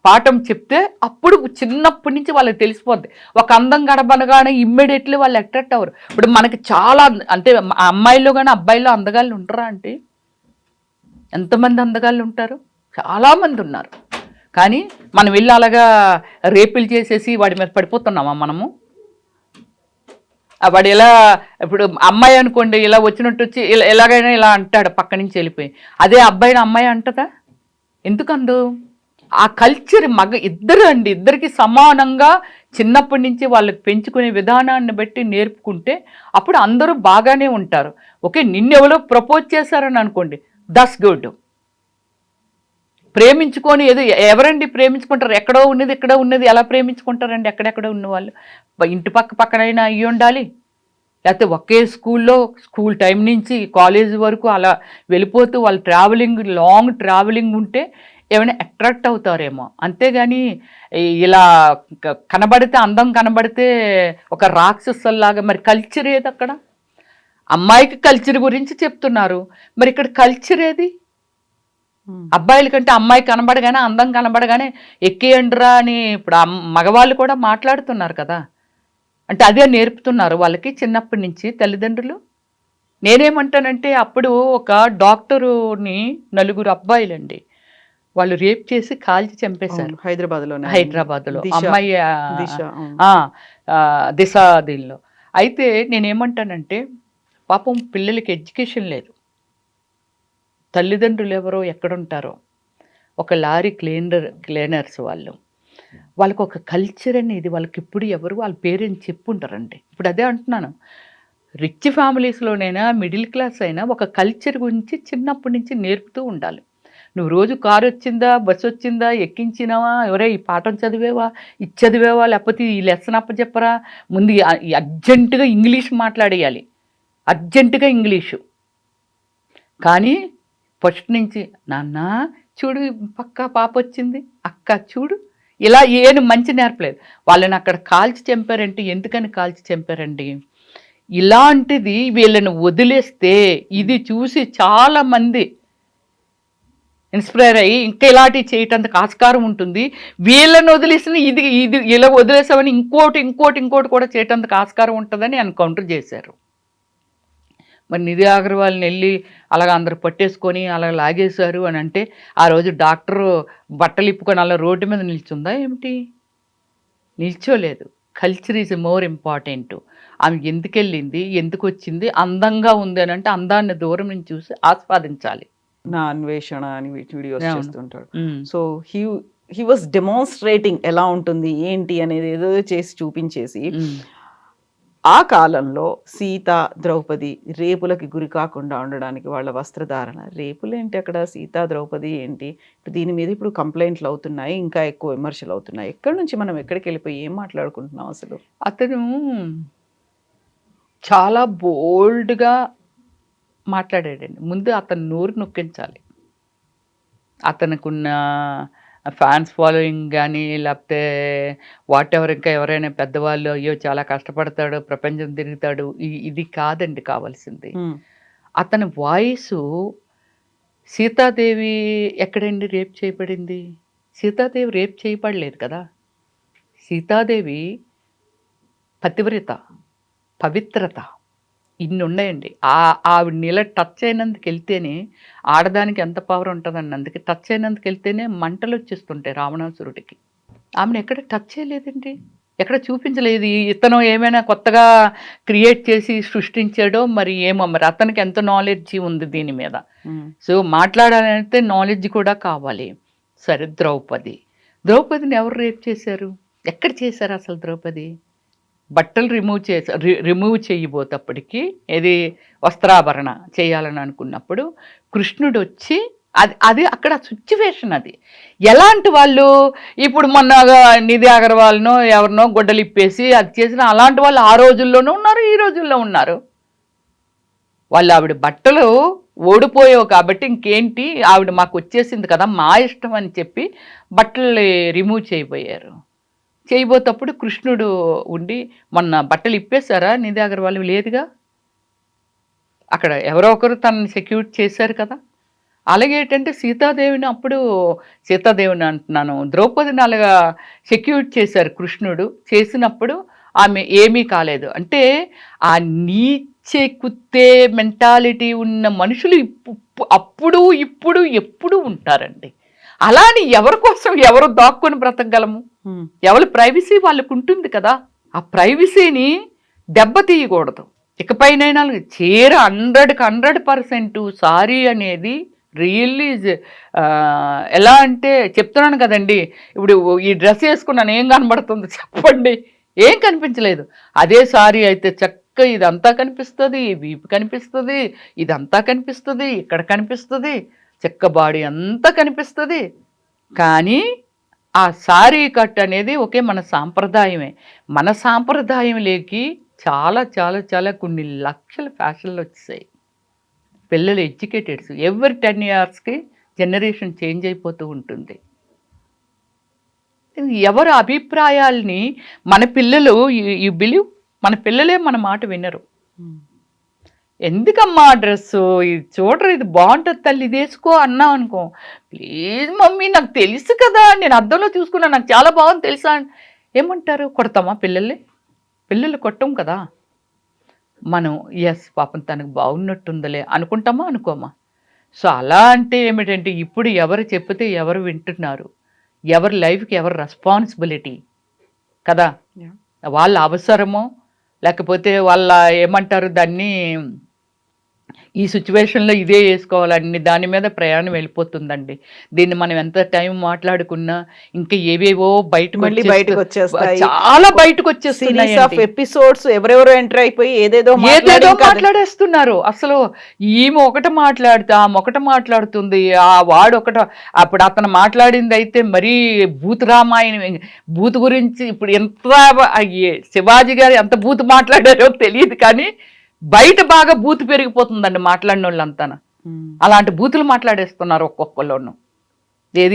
పాఠం చెప్తే అప్పుడు చిన్నప్పటి నుంచి వాళ్ళకి తెలిసిపోద్ది. ఒక అందం గడపనగానే ఇమ్మీడియట్లీ వాళ్ళు అట్రాక్ట్ అవ్వరు. ఇప్పుడు మనకి చాలా అంటే అమ్మాయిల్లో కానీ అబ్బాయిల్లో అందగాళ్ళు ఉంటారా అంటే, ఎంతమంది అందగాళ్ళు ఉంటారు? చాలామంది ఉన్నారు. కానీ మనం వెళ్ళి అలాగా రేపులు చేసేసి వాడి మీద పడిపోతున్నామా మనము? వాడు ఎలా, ఇప్పుడు అమ్మాయి అనుకోండి ఇలా వచ్చినట్టు వచ్చి ఎలాగైనా ఇలా అంటాడు పక్క నుంచి వెళ్ళిపోయి, అదే అబ్బాయిని అమ్మాయి అంటదా? ఎందుకందు? ఆ కల్చర్ ఇద్దరికి సమానంగా చిన్నప్పటి నుంచి వాళ్ళకి పెంచుకునే విధానాన్ని బట్టి నేర్పుకుంటే అప్పుడు అందరూ బాగానే ఉంటారు. ఓకే, నిన్నెవరో ప్రపోజ్ చేశారని అనుకోండి, దట్స్ గుడ్. ప్రేమించుకొని ఎవరండి ప్రేమించుకుంటారు? ఎక్కడో ఉన్నది ఎక్కడో ఉన్నది ఎలా ప్రేమించుకుంటారండి? ఎక్కడెక్కడో ఉన్నవాళ్ళు ఇంటి పక్కనైనా అయ్యి ఉండాలి, లేకపోతే ఒకే స్కూల్ టైం నుంచి కాలేజ్ వరకు అలా వెళ్ళిపోతూ వాళ్ళు లాంగ్ ట్రావెలింగ్ ఉంటే ఏమైనా అట్రాక్ట్ అవుతారేమో. అంతేగాని ఇలా కనబడితే, అందం కనబడితే ఒక రాక్షసుల్లాగా. మరి కల్చర్ ఏది అక్కడ? అమ్మాయికి కల్చర్ గురించి చెప్తున్నారు, మరి ఇక్కడ కల్చర్ ఏది? అబ్బాయిల కంటే అమ్మాయి కనబడగానే, అందం కనబడగానే ఎక్కేయండిరా అని ఇప్పుడు మగవాళ్ళు కూడా మాట్లాడుతున్నారు కదా. అంటే అదే నేర్పుతున్నారు వాళ్ళకి చిన్నప్పటి నుంచి తల్లిదండ్రులు. నేనేమంటానంటే, అప్పుడు ఒక డాక్టరుని 4 అబ్బాయిలండి, వాళ్ళు రేప్ చేసి కాల్చి చంపేశారు హైదరాబాద్లోనే హైదరాబాద్లో. దిశ అమ్మాయి దిశ అవును. దిశ దీనిలో. అయితే నేనేమంటానంటే పాపం పిల్లలకి ఎడ్యుకేషన్ లేదు. తల్లిదండ్రులు ఎవరో ఎక్కడుంటారో, ఒక లారీ క్లీనర్స్ వాళ్ళు. వాళ్ళకి ఒక కల్చర్ అనేది వాళ్ళకిప్పుడు ఎవరు వాళ్ళ పేరెంట్స్ చెప్పుంటారండి. ఇప్పుడు అదే అంటున్నాను. రిచ్ ఫ్యామిలీస్‌లోనైనా, మిడిల్ క్లాస్ అయినా ఒక కల్చర్ గురించి చిన్నప్పటి నుంచి నేర్పుతూ ఉండాలి. నువ్వు రోజు కారొచ్చిందా, బస్సొచ్చిందా, ఎక్కించినావా, ఒరేయ్ ఈ పాఠం చదివావా, ఇది చదివావా, లేకపోతే ఈ లెసన్ అప్పజెప్పరా, ముందు అర్జెంటుగా ఇంగ్లీష్ మాట్లాడేయాలి. అర్జెంటుగా ఇంగ్లీషు. కానీ ఫస్ట్ నుంచి నాన్న చూడు పక్క పాపొచ్చింది, అక్క చూడు, ఇలా ఏమి మంచి నేర్పలేదు. వాళ్ళని అక్కడ కాల్చి చంపారంటే ఎందుకని కాల్చి చంపారండి? ఇలాంటిది వీళ్ళని వదిలేస్తే ఇది చూసి చాలామంది ఇన్స్పైర్ అయ్యి ఇంకా ఇలాంటివి చేయటానికి ఆస్కారం ఉంటుంది. వీళ్ళని వదిలేసిన ఇది ఇది ఇలా వదిలేసామని ఇంకోటి కూడా చేయటానికి ఆస్కారం ఉంటుందని ఎన్కౌంటర్ చేశారు. మరి నిధి అగర్వాల్ని వెళ్ళి అలాగ అందరు పట్టేసుకొని అలా లాగేశారు అని అంటే ఆ రోజు డాక్టరు బట్టలు ఇప్పుకొని అలా రోడ్డు మీద నిల్చుందా ఏమిటి? నిల్చోలేదు. Culture is more important. ఆమె ఎందుకెళ్ళింది, ఎందుకు వచ్చింది, అందంగా ఉంది అని అంటే అందాన్ని దూరం నుంచి చూసి ఆస్వాదించాలి. నా అన్వేషణ అని వీడియోస్ అవును. చేస్తుంటాడు. సో హీ వాస్ డెమాన్స్ట్రేటింగ్ ఎలా ఉంటుంది ఏంటి అనేది ఏదో చేసి చూపించేసి ఆ కాలంలో సీత ద్రౌపది రేపులకి గురి కాకుండా ఉండడానికి వాళ్ళ వస్త్రధారణ, రేపులేంటి అక్కడ, సీత ద్రౌపది ఏంటి, ఇప్పుడు దీని మీద ఇప్పుడు కంప్లైంట్లు అవుతున్నాయి, ఇంకా ఎక్కువ విమర్శలు అవుతున్నాయి. ఎక్కడి నుంచి మనం ఎక్కడికి వెళ్ళిపోయి ఏం మాట్లాడుకుంటున్నాం అసలు? అతను చాలా బోల్డ్గా మాట్లాడాడండి. ముందు అతను నోరు నొక్కించాలి. అతనుకున్న ఫ్యాన్స్ ఫాలోయింగ్ కానీ లేకపోతే వాటెవర్ ఇంకా ఎవరైనా పెద్దవాళ్ళు అయ్యో చాలా కష్టపడతాడు, ప్రపంచం తిరుగుతాడు, ఇది కాదండి కావాల్సింది. అతని వాయిసు సీతాదేవి ఎక్కడండి రేప్ చేయబడింది? సీతాదేవి రేప్ చేయబడలేదు కదా. సీతాదేవి పతివ్రత, పవిత్రత ఇన్ని ఉన్నాయండి. ఆవిడని ఇలా టచ్ అయినందుకు వెళ్తేనే ఆడదానికి ఎంత పవర్ ఉంటుందండి. అందుకే టచ్ అయినందుకు వెళ్తేనే మంటలు వచ్చేస్తుంటాయి రావణాసురుడికి. ఆమెను ఎక్కడ టచ్ చేయలేదండి, ఎక్కడ చూపించలేదు. ఇతను ఏమైనా కొత్తగా క్రియేట్ చేసి సృష్టించాడో మరి ఏమో, మరి అతనికి ఎంత నాలెడ్జ్ ఉంది దీని మీద. సో మాట్లాడాలంటే నాలెడ్జ్ కూడా కావాలి. సరే ద్రౌపదిని ఎవరు రేప్ చేశారు, ఎక్కడ చేశారు అసలు? ద్రౌపది బట్టలు రిమూవ్ చేయబోతప్పటికి ఏది వస్త్రాభరణ చేయాలని అనుకున్నప్పుడు కృష్ణుడు వచ్చి అది అక్కడ సిచ్యువేషన్. అది ఎలాంటి వాళ్ళు, ఇప్పుడు మొన్న నిధి అగర్వాల్నో ఎవరినో గొడ్డలిప్పేసి అది చేసిన అలాంటి వాళ్ళు ఆ రోజుల్లోనూ ఉన్నారు, ఈ రోజుల్లో ఉన్నారు. వాళ్ళు ఆవిడ బట్టలు ఓడిపోయావు కాబట్టి ఇంకేంటి, ఆవిడ మాకు వచ్చేసింది కదా మా ఇష్టం అని చెప్పి బట్టలు రిమూవ్ చేయబోతప్పుడు కృష్ణుడు ఉండి మొన్న బట్టలు ఇప్పేశారా నిధి అగర్వాల్? లేదుగా. అక్కడ ఎవరో ఒకరు తనని సెక్యూర్ చేశారు కదా. అలాగే ఏంటంటే సీతాదేవిని అంటున్నాను, ద్రౌపదిని అలాగా సెక్యూర్ చేశారు కృష్ణుడు. చేసినప్పుడు ఆమె ఏమీ కాలేదు. అంటే ఆ నీచే కుత్తే మెంటాలిటీ ఉన్న మనుషులు అప్పుడు ఇప్పుడు ఎప్పుడు ఉంటారండి. అలాని ఎవరి కోసం ఎవరు దాక్కుని బ్రతకగలము? ఎవరి ప్రైవసీ వాళ్ళకు ఉంటుంది కదా. ఆ ప్రైవసీని దెబ్బతీయకూడదు. ఇకపైనైనా చీర 100% సారీ అనేది రియల్లీ ఎలా అంటే చెప్తున్నాను కదండి. ఇప్పుడు ఈ డ్రెస్ వేసుకున్నాను, ఏం కనబడుతుంది చెప్పండి? ఏం కనిపించలేదు. అదే సారీ అయితే చక్కగా ఇదంతా కనిపిస్తుంది, వీపు కనిపిస్తుంది, ఇదంతా కనిపిస్తుంది, ఇక్కడ కనిపిస్తుంది, చెక్క బాడీ అంతా కనిపిస్తుంది. కానీ ఆ సారీ కట్ అనేది ఒకే మన సాంప్రదాయమే. మన సాంప్రదాయం లేకి చాలా చాలా చాలా కొన్ని లక్షల ఫ్యాషన్లు వచ్చేసాయి. పిల్లలు ఎడ్యుకేటెడ్స్ ఎవ్రీ 10 yearsకి జనరేషన్ చేంజ్ అయిపోతూ ఉంటుంది. ఎవరి అభిప్రాయాల్ని మన పిల్లలు యు బిలీవ్ మన పిల్లలే మన మాట వినరు. ఎందుకమ్మా డ్రెస్సు ఇది చూడరు, ఇది బాగుంటుంది తల్లి, ఇది వేసుకో అన్నాం అనుకో, ప్లీజ్ మమ్మీ నాకు తెలుసు కదా, నేను అద్దంలో చూసుకున్నా, నాకు చాలా బాగుంది తెలుసా ఏమంటారు? కొడతామా పిల్లలు కొట్టం కదా. మనం ఎస్ పాపం తనకు బాగున్నట్టుందలే అనుకుంటామా అనుకోమా? సో అలా అంటే ఏమిటంటే ఇప్పుడు ఎవరు చెప్తే ఎవరు వింటున్నారు, ఎవరి లైఫ్కి ఎవరు రెస్పాన్సిబిలిటీ కదా, వాళ్ళ అవసరమో లేకపోతే వాళ్ళ ఏమంటారు దాన్ని, ఈ సిచ్యువేషన్లో ఇదే వేసుకోవాలని దాని మీద ప్రయాణం వెళ్ళిపోతుందండి. దీన్ని మనం ఎంత టైం మాట్లాడుకున్నా ఇంకా ఏవేవో బయటకు వచ్చేస్తాయి, చాలా బయటకు వచ్చేస్తున్నాయి. ఎపిసోడ్స్ ఎవరెవరో ఎంటర్ అయిపోయి ఏదేదో మాట్లాడేస్తున్నారు. అసలు ఈమె ఒకటి మాట్లాడితే ఆమె ఒకటి మాట్లాడుతుంది, ఆ వాడు ఒకట. అప్పుడు అతను మాట్లాడింది అయితే మరీ భూత్ రామాయణం, భూత్ గురించి ఇప్పుడు ఎంత శివాజీ గారు ఎంత భూత్ మాట్లాడారో తెలియదు, కానీ బయట బాగా బూతు పెరిగిపోతుందండి మాట్లాడిన వాళ్ళంతా. అలాంటి బూతులు మాట్లాడేస్తున్నారు ఒక్కొక్కళ్ళను,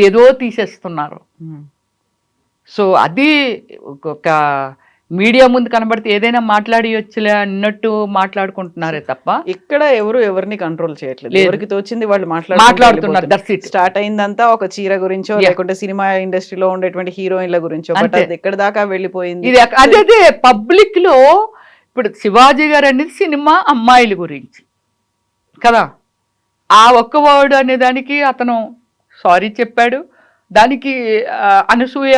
ఏదో తీసేస్తున్నారు. సో అది ఒక మీడియా ముందు కనబడితే ఏదైనా మాట్లాడియొచ్చులే అన్నట్టు మాట్లాడుకుంటున్నారే తప్ప ఇక్కడ ఎవరిని కంట్రోల్ చేయట్లేదు. ఎవరికి తోచింది వాళ్ళు మాట్లాడుతున్నారు. స్టార్ట్ అయిందంతా ఒక చీర గురించో లేకుంటే సినిమా ఇండస్ట్రీలో ఉండేటువంటి హీరోయిన్ల గురించో, ఎక్కడ దాకా వెళ్ళిపోయింది. ఇది అదే పబ్లిక్ లో. ఇప్పుడు శివాజీ గారు అనేది సినిమా అమ్మాయిల గురించి కదా, ఆ ఒక్క వర్డ్ అనే దానికి అతను సారీ చెప్పాడు. దానికి అనసూయ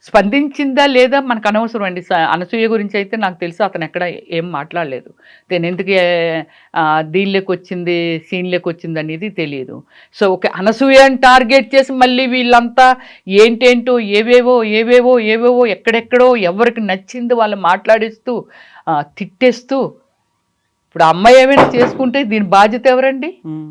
స్పందించిందా లేదా మనకు అనవసరం అండి. అనసూయ గురించి అయితే నాకు తెలుసు అతను ఎక్కడ ఏం మాట్లాడలేదు. తను ఎందుకు దీనిలోకి వచ్చింది, సీన్లోకి వచ్చింది అనేది తెలియదు. సో ఓకే, అనసూయని టార్గెట్ చేసి మళ్ళీ వీళ్ళంతా ఏంటేంటో ఏవేవో ఎక్కడెక్కడో ఎవరికి నచ్చింది వాళ్ళు మాట్లాడిస్తూ తిట్టేస్తూ. ఇప్పుడు అమ్మాయి ఏమైనా చేసుకుంటే దీని బాధ్యత ఎవరండి?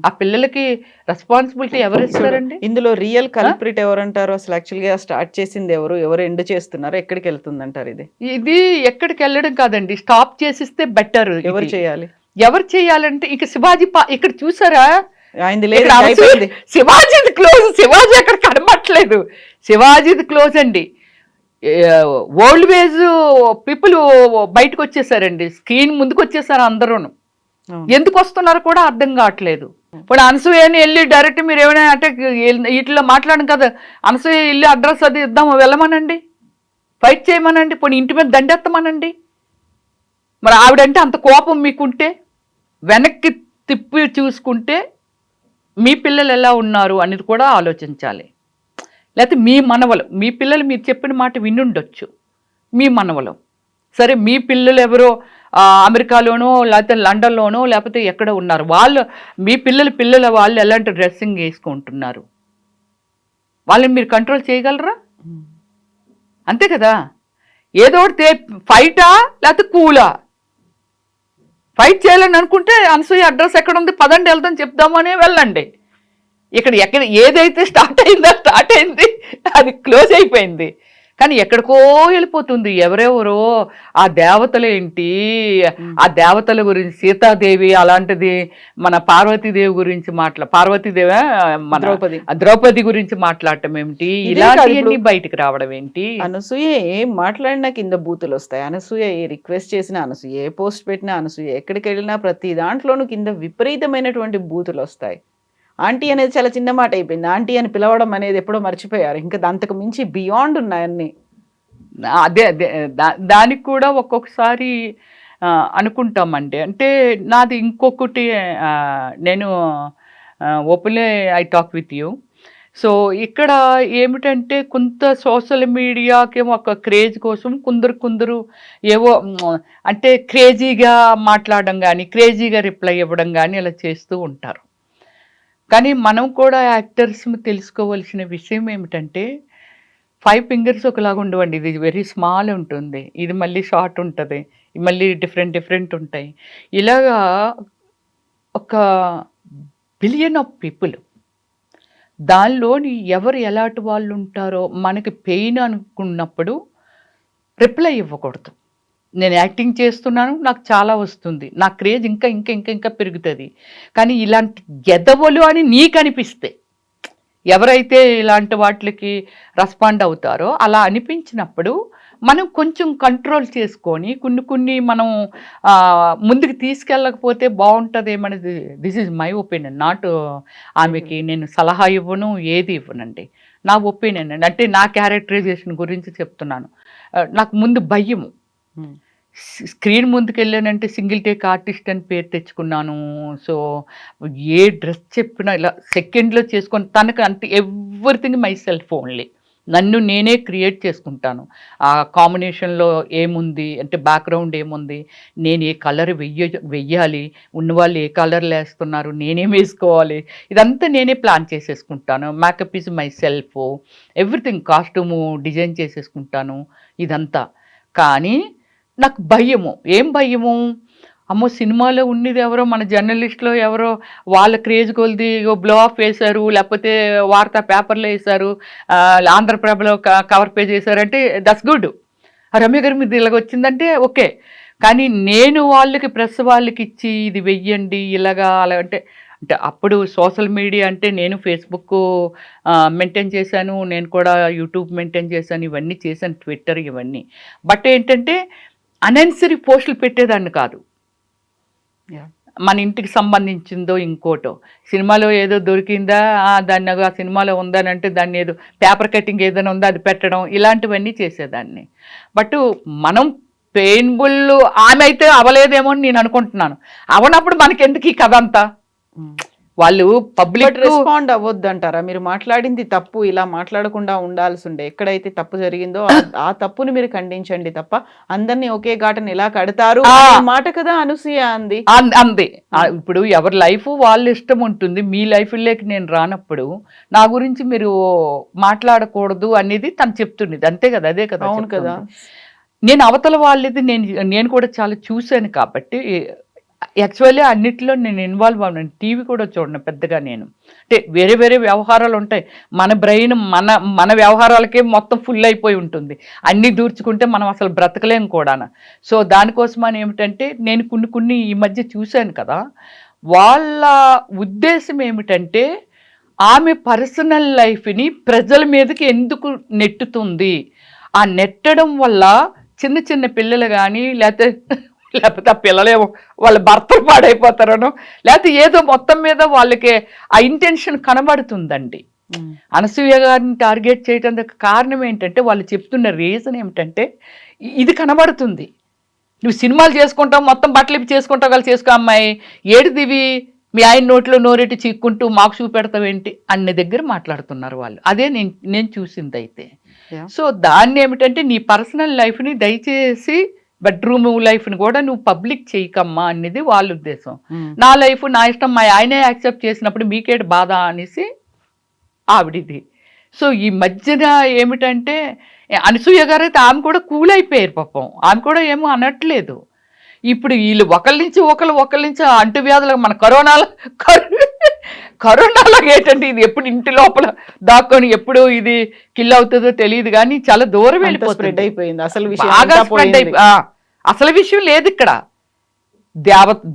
ఆ పిల్లలకి రెస్పాన్సిబిలిటీ ఎవరు ఇస్తారండి? ఇందులో రియల్ కల్ప్రిట్ ఎవరంటారు? అసలు యాక్చువల్గా స్టార్ట్ చేసింది ఎవరు ఎండ్ చేస్తున్నారు, ఎక్కడికి వెళ్తుంది అంటారు? ఇది ఎక్కడికి వెళ్ళడం కాదండి, స్టాప్ చేసిస్తే బెటర్. ఎవరు చేయాలంటే ఇక శివాజీ ఇక్కడ చూసారా, శివాజీది క్లోజ్. శివాజీ అక్కడ కనబట్టలేదు. శివాజీది క్లోజ్ అండి. ఓల్డ్ ఏజ్ పీపుల్ బయటకు వచ్చేసారండి, స్క్రీన్ ముందుకు వచ్చేసారు అందరూ. ఎందుకు వస్తున్నారు కూడా అర్థం కావట్లేదు. ఇప్పుడు అనసూయని వెళ్ళి డైరెక్ట్ మీరు ఏమైనా అంటే వీటిలో మాట్లాడడం కదా, అనసూయ వెళ్ళి అడ్రస్ అది ఇద్దాము, వెళ్ళమనండి, ఫైట్ చేయమనండి, పోనీ ఇంటి మీద దండెత్తమనండి. మరి ఆవిడంటే అంత కోపం మీకుంటే వెనక్కి తిప్పి చూసుకుంటే మీ పిల్లలు ఎలా ఉన్నారు అనేది కూడా ఆలోచించాలి. లేకపోతే మీ మనవలు, మీ పిల్లలు మీరు చెప్పిన మాట వినుండొచ్చు, మీ మనవలు సరే, మీ పిల్లలు ఎవరో అమెరికాలోనో లేకపోతే లండన్లోనో లేకపోతే ఎక్కడ ఉన్నారు, మీ పిల్లల వాళ్ళు ఎలాంటి డ్రెస్సింగ్ వేసుకుంటున్నారు, వాళ్ళని మీరు కంట్రోల్ చేయగలరా? అంతే కదా. ఏదో ఫైటా లేకపోతే కూలా? ఫైట్ చేయాలని అనుకుంటే అనసూయ అడ్రస్ ఎక్కడ ఉంది, పదండి వెళ్దాం చెప్దామనే వెళ్ళండి. ఎక్కడ ఏదైతే స్టార్ట్ అయింది అది క్లోజ్ అయిపోయింది, కానీ ఎక్కడికో వెళ్ళిపోతుంది. ఎవరెవరో ఆ దేవతలేంటి, ఆ దేవతల గురించి, సీతాదేవి అలాంటిది, మన పార్వతీదేవి గురించి పార్వతీదేవి మన ద్రౌపది గురించి మాట్లాడటం ఏమిటి, ఇలాంటివన్నీ బయటికి రావడం ఏంటి? అనసూయ ఏం మాట్లాడినా కింద బూతులు వస్తాయి. అనసూయ ఏ రిక్వెస్ట్ చేసినా, అనసూయ ఏ పోస్ట్ పెట్టినా, అనసూయ ఎక్కడికి వెళ్ళినా ప్రతి దాంట్లోనూ కింద విపరీతమైనటువంటి బూతులు వస్తాయి. ఆంటీ అనేది చాలా చిన్న మాట అయిపోయింది. ఆంటీ అని పిలవడం అనేది ఎప్పుడో మర్చిపోయారు. ఇంకా అంతకు మించి బియాండ్ ఉన్నాయన్నీ. అదే దానికి కూడా ఒక్కొక్కసారి అనుకుంటామండి. అంటే నాది ఇంకొకటి, నేను openly I talk with you. So ఇక్కడ ఏమిటంటే కొంత సోషల్ మీడియాకి ఒక క్రేజ్ కోసం కొందరు ఏవో అంటే క్రేజీగా మాట్లాడడం కానీ, క్రేజీగా రిప్లై ఇవ్వడం కానీ అలా చేస్తూ ఉంటారు. కానీ మనం కూడా యాక్టర్స్ తెలుసుకోవాల్సిన విషయం ఏమిటంటే 5 ఫింగర్స్ ఒకలాగా ఉండవండి. ఇది వెరీ స్మాల్ ఉంటుంది, ఇది మళ్ళీ షార్ట్ ఉంటుంది, మళ్ళీ డిఫరెంట్ ఉంటాయి. ఇలాగా ఒక బిలియన్ ఆఫ్ పీపుల్, దానిలోని ఎవరు ఎలాంటి వాళ్ళు ఉంటారో మనకి పెయిన్ అనుకున్నప్పుడు రిప్లై ఇవ్వకూడదు. నేను యాక్టింగ్ చేస్తున్నాను, నాకు చాలా వస్తుంది, నా క్రేజ్ ఇంకా పెరుగుతుంది. కానీ ఇలాంటి గెదవలు అని నీకు అనిపిస్తే, ఎవరైతే ఇలాంటి వాటికి రెస్పాండ్ అవుతారో అలా అనిపించినప్పుడు మనం కొంచెం కంట్రోల్ చేసుకొని కొన్ని మనం ముందుకు తీసుకెళ్ళకపోతే బాగుంటుందేమనేది. This is my opinion, not ఆమెకి నేను సలహా ఇవ్వను, ఏది ఇవ్వనండి, నా ఒపీనియన్ అండి. అంటే నా క్యారెక్టరైజేషన్ గురించి చెప్తున్నాను. నాకు ముందు భయము, స్క్రీన్ ముందుకు వెళ్ళానంటే సింగిల్ టేక్ ఆర్టిస్ట్ అని పేరు తెచ్చుకున్నాను. సో ఏ డ్రెస్ చెప్పినా ఇలా సెకండ్లో చేసుకొని తనకు అంటే ఎవ్రీథింగ్ మై సెల్ఫ్ ఓన్లీ. నన్ను నేనే క్రియేట్ చేసుకుంటాను. ఆ కాంబినేషన్లో ఏముంది అంటే బ్యాక్గ్రౌండ్ ఏముంది, నేను ఏ కలర్ వెయ్యాలి, ఉన్నవాళ్ళు ఏ కలర్లు వేస్తున్నారు, నేనేం వేసుకోవాలి, ఇదంతా నేనే ప్లాన్ చేసేసుకుంటాను. Makeup is myself, everything costume design చేసేసుకుంటాను ఇదంతా. కానీ నాకు భయము, ఏం భయము, అమ్మో సినిమాలో ఉన్నది ఎవరో మన జర్నలిస్ట్లో ఎవరో వాళ్ళ క్రేజ్ కొలిది బ్లో ఆఫ్ వేశారు, లేకపోతే వార్తా పేపర్లో వేశారు, ఆంధ్రప్రభలో కవర్ పేజ్ వేశారంటే దట్స్ గుడ్. రమ్య గారి మీద ఇలాగ వచ్చిందంటే ఓకే. కానీ నేను వాళ్ళకి ప్రెస్ వాళ్ళకి ఇచ్చి ఇది వెయ్యండి ఇలాగా అలా అంటే అంటే అప్పుడు సోషల్ మీడియా అంటే నేను ఫేస్బుక్ మెయింటైన్ చేశాను, నేను కూడా యూట్యూబ్ మెయింటైన్ చేశాను, ఇవన్నీ చేశాను, ట్విట్టర్ ఇవన్నీ. బట్ ఏంటంటే అనెసరీ పోస్టులు పెట్టేదాన్ని కాదు. మన ఇంటికి సంబంధించిందో ఇంకోటో సినిమాలో ఏదో దొరికిందా దాన్ని ఆ సినిమాలో ఉందని అంటే దాన్ని ఏదో పేపర్ కటింగ్ ఏదైనా ఉందో అది పెట్టడం ఇలాంటివన్నీ చేసేదాన్ని. బట్ మనం పెయిన్ఫుల్ ఆమె అయితే అవలేదేమో అని నేను అనుకుంటున్నాను. అవనప్పుడు మనకెందుకు ఈ కథ అంతా, వాళ్ళు పబ్లిక్ రెస్పాండ్ అవ్వద్దు అంటారా? మీరు మాట్లాడింది తప్పు, ఇలా మాట్లాడకుండా ఉండాల్సి ఉండే. ఎక్కడైతే తప్పు జరిగిందో ఆ తప్పుని మీరు ఖండించండి తప్ప అందరినీ ఒకే ఘాటను ఎలా కడతారు మాట కదా అనసూయ అంది. ఇప్పుడు ఎవరి లైఫ్ వాళ్ళ ఇష్టం ఉంటుంది. మీ లైఫ్లోకి నేను రానప్పుడు నా గురించి మీరు మాట్లాడకూడదు అనేది తను చెప్తున్నది, అంతే కదా, అదే కదా. అవును కదా. నేను అవతల వాళ్ళది నేను కూడా చాలా చూశాను కాబట్టి యాక్చువల్లీ అన్నిటిలో నేను ఇన్వాల్వ్ అవ్వను. టీవీ కూడా చూడను పెద్దగా నేను. అంటే వేరే వేరే వ్యవహారాలు ఉంటాయి, మన బ్రెయిన్ మన వ్యవహారాలకే మొత్తం ఫుల్ అయిపోయి ఉంటుంది. అన్నీ దూర్చుకుంటే మనం అసలు బ్రతకలేం కూడా. సో దానికోసమని ఏమిటంటే నేను కొన్ని ఈ మధ్య చూశాను కదా, వాళ్ళ ఉద్దేశం ఏమిటంటే ఆమె పర్సనల్ లైఫ్ని ప్రజల మీదకి ఎందుకు నెట్టుతుంది, ఆ నెట్టడం వల్ల చిన్న చిన్న పిల్లలు కానీ లేకపోతే ఆ పిల్లలేమో వాళ్ళ భర్తలు పాడైపోతారనో లేకపోతే ఏదో మొత్తం మీద వాళ్ళకి ఆ ఇంటెన్షన్ కనబడుతుందండి. అనసూయ గారిని టార్గెట్ చేయడానికి కారణం ఏంటంటే వాళ్ళు చెప్తున్న రీజన్ ఏమిటంటే ఇది కనబడుతుంది. నువ్వు సినిమాలు చేసుకుంటావు, మొత్తం బట్టలు ఇప్పి చేసుకుంటావు, వాళ్ళు చేసుకో అమ్మాయి, ఏడుదివి మీ ఆయన నోట్లో నోరెట్టి చిక్కుంటూ మాకు చూపెడతావేంటి అన్న దగ్గర మాట్లాడుతున్నారు వాళ్ళు. అదే నేను చూసింది అయితే. సో దాన్ని ఏమిటంటే నీ పర్సనల్ లైఫ్ని దయచేసి బెడ్రూమ్ లైఫ్ని కూడా నువ్వు పబ్లిక్ చేయకమ్మా అనేది వాళ్ళ ఉద్దేశం. నా లైఫ్ నా ఇష్టం, మా ఆయనే యాక్సెప్ట్ చేసినప్పుడు మీకేటి బాధ అనేసి ఆవిడిది. సో ఈ మధ్యన ఏమిటంటే అనసూయ గారు అయితే ఆమె కూడా కూల్ అయిపోయారు పాపం, ఆమె కూడా ఏమో అనట్లేదు. ఇప్పుడు వీళ్ళు ఒకళ్ళ నుంచి అంటువ్యాధులకు మన కరోనాలో ఏంటంటే ఇది ఎప్పుడు ఇంటి లోపల దాక్కొని ఎప్పుడు ఇది కిల్ అవుతుందో తెలియదు కానీ చాలా దూరం వెళ్ళిపోతుంది, అయిపోయింది అసలు అసలు విషయం లేదు ఇక్కడ.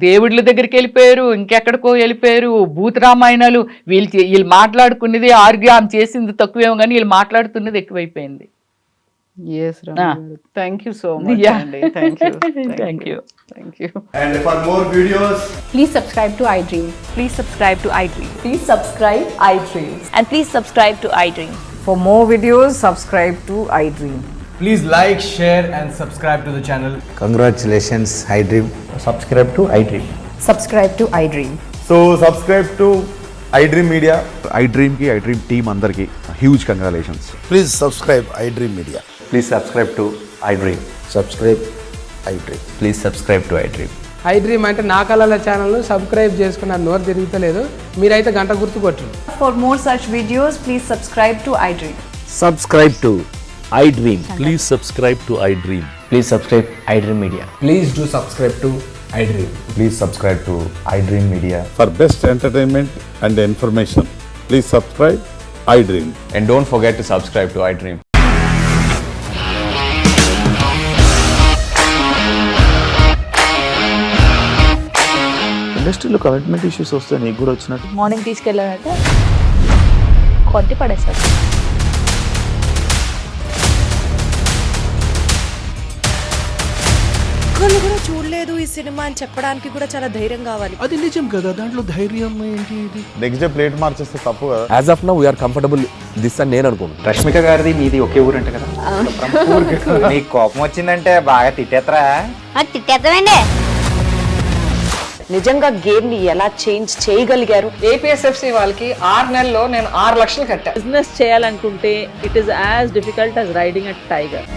దేవుళ్ళ దగ్గరికి వెళ్ళిపోయారు, ఇంకెక్కడికో వెళ్ళిపోయారు, భూతరామాయణాలు వీళ్ళు మాట్లాడుకునేది ఆమె చేసింది తక్కువేమో కానీ వీళ్ళు మాట్లాడుతున్నది ఎక్కువైపోయింది. Yes, thank you so much. Yeah. Thank you. Thank you. Thank you. And for more videos, please subscribe to iDream. Please subscribe to iDream. Please subscribe iDream. And please subscribe to iDream. For more videos, subscribe to iDream. please like, share and subscribe to the channel. Congratulations, iDream. Subscribe to iDream. Subscribe to iDream. So subscribe to iDream Media. iDream team andarki huge congratulations. Please subscribe iDream Media. Please subscribe to iDream. Subscribe iDream. Please subscribe to iDream. iDream అంటే నా కళల ఛానల్ను subscribe చేసుకున్న నోరు తిరుగుతలేదు, మీరైతే గంట గుర్తు కొట్టండి. For more such videos, please subscribe to iDream. Subscribe to iDream. Please subscribe to iDream. Please subscribe iDream Media. Please do subscribe to iDream. Please subscribe to iDream Media. For best entertainment and information, please subscribe iDream. And don't forget to subscribe to iDream. ఇండస్ట్రీలో commitment issues వస్తే నీకు కూడా వచ్చినట్టు morning తీసుకెళ్ళాలంటే కొట్టి పడేస్తారు. ఒక్కళ్ళు కూడా చూడలేదు ఈ సినిమా అని చెప్పడానికి కూడా చాలా ధైర్యం కావాలి. అది నిజం కదా, దాంట్లో ధైర్యం ఏంటి? ఇది నెక్స్ట్ డే ప్లేట్ మార్చేస్తే తప్పు కదా. As of now we are comfortable this అని నేను అనుకుంటున్నాను. రష్మిక గారిది మీది ఒకే ఊరంట కదా. నీకు కోపం వచ్చిందంటే బాగా తిట్టేత్తరా? తిట్టేద్దామండి. నిజంగా గేమ్ ని ఎలా చేంజ్ చేయగలిగారు? ఏపీఎస్ఎఫ్సి వాళ్ళకి 6 నెలల్లో నేను 6 లక్షలు కట్టా. బిజినెస్ చేయాలనుకుంటే it is as difficult as riding a tiger.